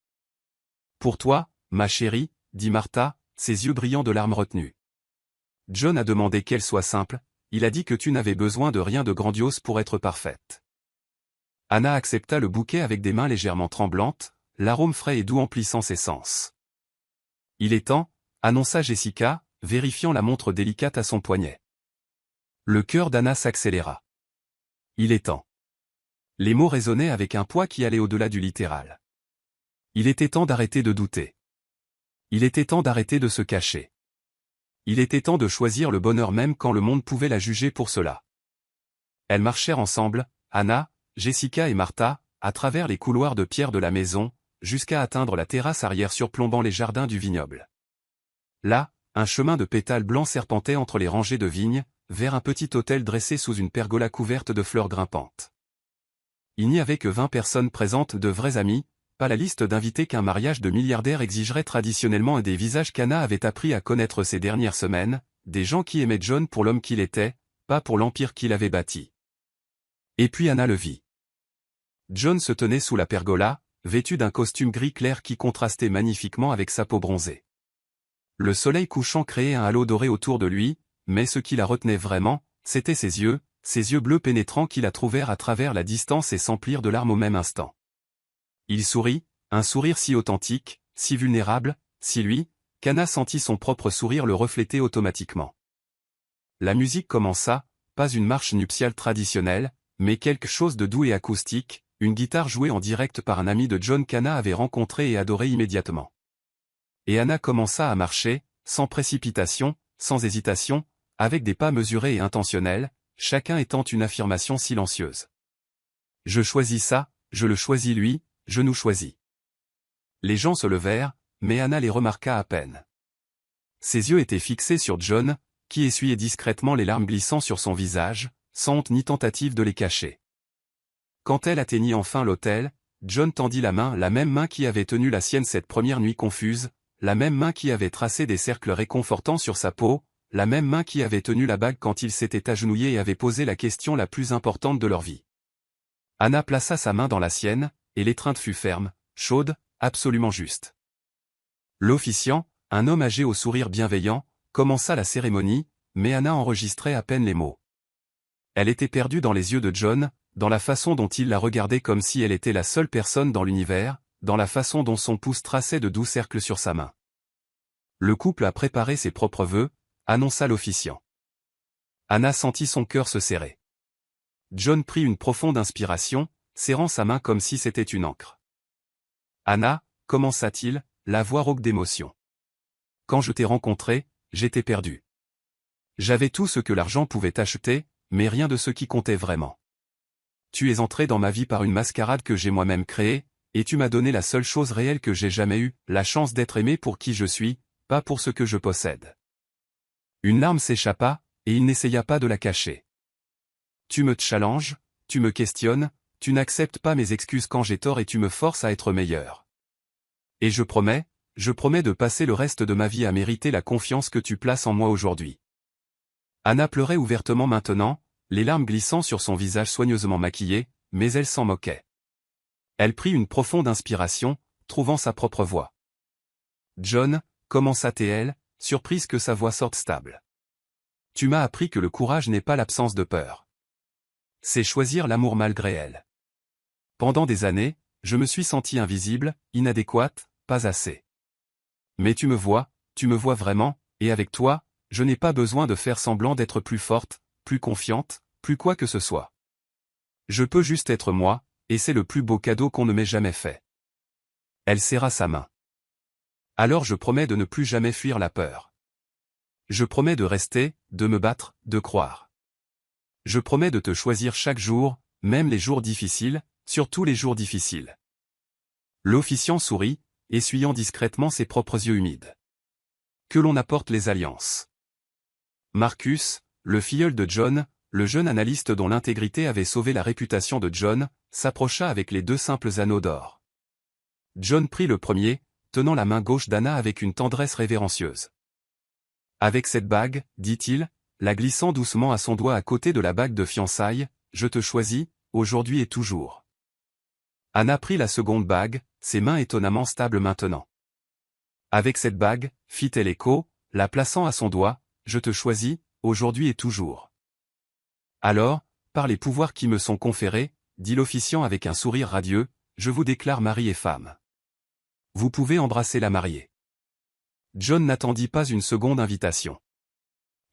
Pour toi, ma chérie, dit Martha, ses yeux brillants de larmes retenues. John a demandé qu'elle soit simple, il a dit que tu n'avais besoin de rien de grandiose pour être parfaite. Anna accepta le bouquet avec des mains légèrement tremblantes, l'arôme frais et doux emplissant ses sens. Il est temps, annonça Jessica, vérifiant la montre délicate à son poignet. Le cœur d'Anna s'accéléra. Il est temps. Les mots résonnaient avec un poids qui allait au-delà du littéral. Il était temps d'arrêter de douter. Il était temps d'arrêter de se cacher. Il était temps de choisir le bonheur même quand le monde pouvait la juger pour cela. Elles marchèrent ensemble, Anna, Jessica et Martha, à travers les couloirs de pierre de la maison, jusqu'à atteindre la terrasse arrière surplombant les jardins du vignoble. Là, un chemin de pétales blancs serpentait entre les rangées de vignes, vers un petit hôtel dressé sous une pergola couverte de fleurs grimpantes. Il n'y avait que 20 personnes présentes, de vrais amis, pas la liste d'invités qu'un mariage de milliardaires exigerait traditionnellement, et des visages qu'Anna avait appris à connaître ces dernières semaines, des gens qui aimaient John pour l'homme qu'il était, pas pour l'empire qu'il avait bâti. Et puis Anna le vit. John se tenait sous la pergola, vêtu d'un costume gris clair qui contrastait magnifiquement avec sa peau bronzée. Le soleil couchant créait un halo doré autour de lui, mais ce qui la retenait vraiment, c'étaient ses yeux bleus pénétrants qui la trouvèrent à travers la distance et s'emplirent de larmes au même instant. Il sourit, un sourire si authentique, si vulnérable, si lui, qu'Anna sentit son propre sourire le refléter automatiquement. La musique commença, pas une marche nuptiale traditionnelle, mais quelque chose de doux et acoustique, une guitare jouée en direct par un ami de John qu'Anna avait rencontré et adoré immédiatement. Et Anna commença à marcher, sans précipitation, sans hésitation, avec des pas mesurés et intentionnels, chacun étant une affirmation silencieuse. Je choisis ça, je le choisis lui, je nous choisis. Les gens se levèrent, mais Anna les remarqua à peine. Ses yeux étaient fixés sur John, qui essuyait discrètement les larmes glissant sur son visage, sans honte ni tentative de les cacher. Quand elle atteignit enfin l'hôtel, John tendit la même main qui avait tenu la sienne cette première nuit confuse, la même main qui avait tracé des cercles réconfortants sur sa peau, la même main qui avait tenu la bague quand ils s'étaient agenouillés et avaient posé la question la plus importante de leur vie. Anna plaça sa main dans la sienne, et l'étreinte fut ferme, chaude, absolument juste. L'officiant, un homme âgé au sourire bienveillant, commença la cérémonie, mais Anna enregistrait à peine les mots. Elle était perdue dans les yeux de John, dans la façon dont il la regardait comme si elle était la seule personne dans l'univers, dans la façon dont son pouce traçait de doux cercles sur sa main. Le couple a préparé ses propres vœux, annonça l'officiant. Anna sentit son cœur se serrer. John prit une profonde inspiration, serrant sa main comme si c'était une encre. Anna, commença-t-il, la voix rauque d'émotion. Quand je t'ai rencontrée, j'étais perdu. J'avais tout ce que l'argent pouvait acheter, mais rien de ce qui comptait vraiment. Tu es entré dans ma vie par une mascarade que j'ai moi-même créée, et tu m'as donné la seule chose réelle que j'ai jamais eue, la chance d'être aimé pour qui je suis, pas pour ce que je possède. Une larme s'échappa, et il n'essaya pas de la cacher. Tu me challenges, tu me questionnes, tu n'acceptes pas mes excuses quand j'ai tort et tu me forces à être meilleur. Et je promets de passer le reste de ma vie à mériter la confiance que tu places en moi aujourd'hui. » Anna pleurait ouvertement maintenant, les larmes glissant sur son visage soigneusement maquillé, mais elle s'en moquait. Elle prit une profonde inspiration, trouvant sa propre voix. « John, commença-t-elle, surprise que sa voix sorte stable. Tu m'as appris que le courage n'est pas l'absence de peur. C'est choisir l'amour malgré elle. Pendant des années, je me suis sentie invisible, inadéquate, pas assez. Mais tu me vois vraiment, et avec toi, je n'ai pas besoin de faire semblant d'être plus forte, plus confiante, plus quoi que ce soit. Je peux juste être moi, et c'est le plus beau cadeau qu'on ne m'ait jamais fait. » Elle serra sa main. « Alors je promets de ne plus jamais fuir la peur. Je promets de rester, de me battre, de croire. Je promets de te choisir chaque jour, même les jours difficiles, surtout les jours difficiles. » L'officiant sourit, essuyant discrètement ses propres yeux humides. Que l'on apporte les alliances. Marcus, le filleul de John, le jeune analyste dont l'intégrité avait sauvé la réputation de John, s'approcha avec les 2 simples anneaux d'or. John prit le premier, tenant la main gauche d'Anna avec une tendresse révérencieuse. « Avec cette bague, dit-il, la glissant doucement à son doigt à côté de la bague de fiançailles, je te choisis, aujourd'hui et toujours. » Anna prit la seconde bague, ses mains étonnamment stables maintenant. « Avec cette bague, fit-elle écho, la plaçant à son doigt, je te choisis, aujourd'hui et toujours. » Alors, par les pouvoirs qui me sont conférés, dit l'officiant avec un sourire radieux, je vous déclare mari et femme. Vous pouvez embrasser la mariée. John n'attendit pas une seconde invitation.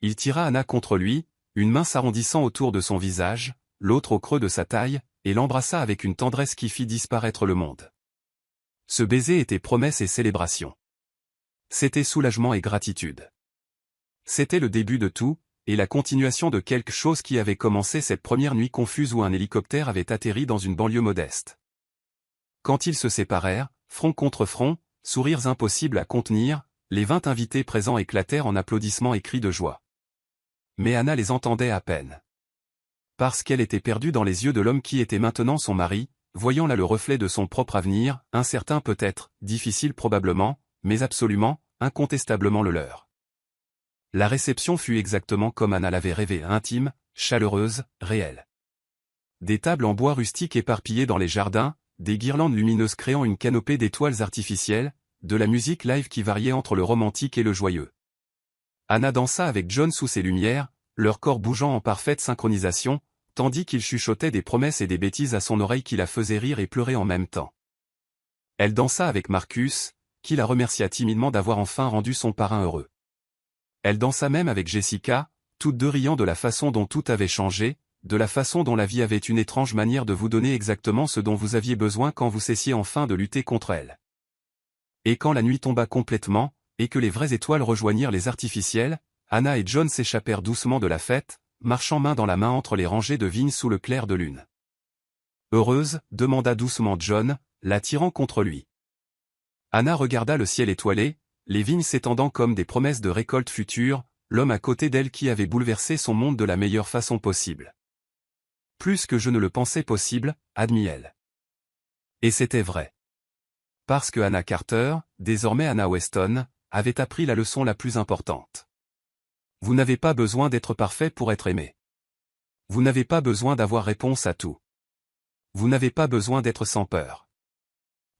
Il tira Anna contre lui, une main s'arrondissant autour de son visage, l'autre au creux de sa taille, et l'embrassa avec une tendresse qui fit disparaître le monde. Ce baiser était promesse et célébration. C'était soulagement et gratitude. C'était le début de tout, et la continuation de quelque chose qui avait commencé cette première nuit confuse où un hélicoptère avait atterri dans une banlieue modeste. Quand ils se séparèrent, front contre front, sourires impossibles à contenir, les 20 invités présents éclatèrent en applaudissements et cris de joie. Mais Anna les entendait à peine. Parce qu'elle était perdue dans les yeux de l'homme qui était maintenant son mari, voyant là le reflet de son propre avenir, incertain peut-être, difficile probablement, mais absolument, incontestablement le leur. La réception fut exactement comme Anna l'avait rêvé, intime, chaleureuse, réelle. Des tables en bois rustique éparpillées dans les jardins, des guirlandes lumineuses créant une canopée d'étoiles artificielles, de la musique live qui variait entre le romantique et le joyeux. Anna dansa avec John sous ces lumières, leur corps bougeant en parfaite synchronisation, tandis qu'il chuchotait des promesses et des bêtises à son oreille qui la faisaient rire et pleurer en même temps. Elle dansa avec Marcus, qui la remercia timidement d'avoir enfin rendu son parrain heureux. Elle dansa même avec Jessica, toutes deux riant de la façon dont tout avait changé, de la façon dont la vie avait une étrange manière de vous donner exactement ce dont vous aviez besoin quand vous cessiez enfin de lutter contre elle. Et quand la nuit tomba complètement, et que les vraies étoiles rejoignirent les artificielles, Anna et John s'échappèrent doucement de la fête, marchant main dans la main entre les rangées de vignes sous le clair de lune. « Heureuse ?» demanda doucement John, l'attirant contre lui. Anna regarda le ciel étoilé, les vignes s'étendant comme des promesses de récolte future, l'homme à côté d'elle qui avait bouleversé son monde de la meilleure façon possible. « Plus que je ne le pensais possible, » admit-elle. Et c'était vrai. Parce que Anna Carter, désormais Anna Weston, avait appris la leçon la plus importante. Vous n'avez pas besoin d'être parfait pour être aimé. Vous n'avez pas besoin d'avoir réponse à tout. Vous n'avez pas besoin d'être sans peur.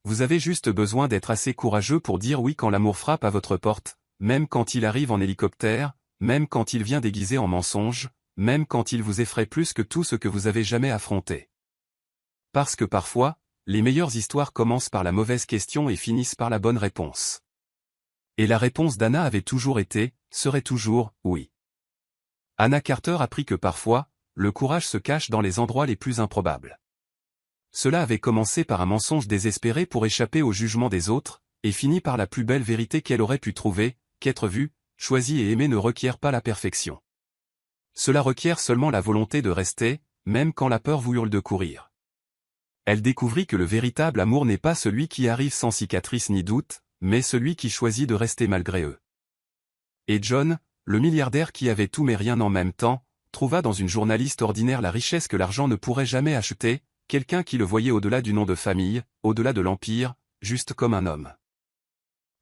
Vous avez juste besoin d'être assez courageux pour dire oui quand l'amour frappe à votre porte, même quand il arrive en hélicoptère, même quand il vient déguisé en mensonge, même quand il vous effraie plus que tout ce que vous avez jamais affronté. Parce que parfois, les meilleures histoires commencent par la mauvaise question et finissent par la bonne réponse. Et la réponse d'Anna avait toujours été, serait toujours, oui. Anna Carter apprit que parfois, le courage se cache dans les endroits les plus improbables. Cela avait commencé par un mensonge désespéré pour échapper au jugement des autres, et fini par la plus belle vérité qu'elle aurait pu trouver, qu'être vue, choisie et aimée ne requiert pas la perfection. Cela requiert seulement la volonté de rester, même quand la peur vous hurle de courir. Elle découvrit que le véritable amour n'est pas celui qui arrive sans cicatrice ni doute, mais celui qui choisit de rester malgré eux. Et John, le milliardaire qui avait tout mais rien en même temps, trouva dans une journaliste ordinaire la richesse que l'argent ne pourrait jamais acheter, quelqu'un qui le voyait au-delà du nom de famille, au-delà de l'empire, juste comme un homme.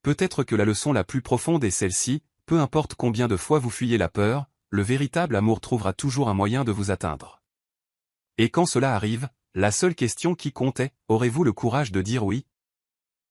Peut-être que la leçon la plus profonde est celle-ci, peu importe combien de fois vous fuyez la peur, le véritable amour trouvera toujours un moyen de vous atteindre. Et quand cela arrive, la seule question qui compte est, aurez-vous le courage de dire oui ?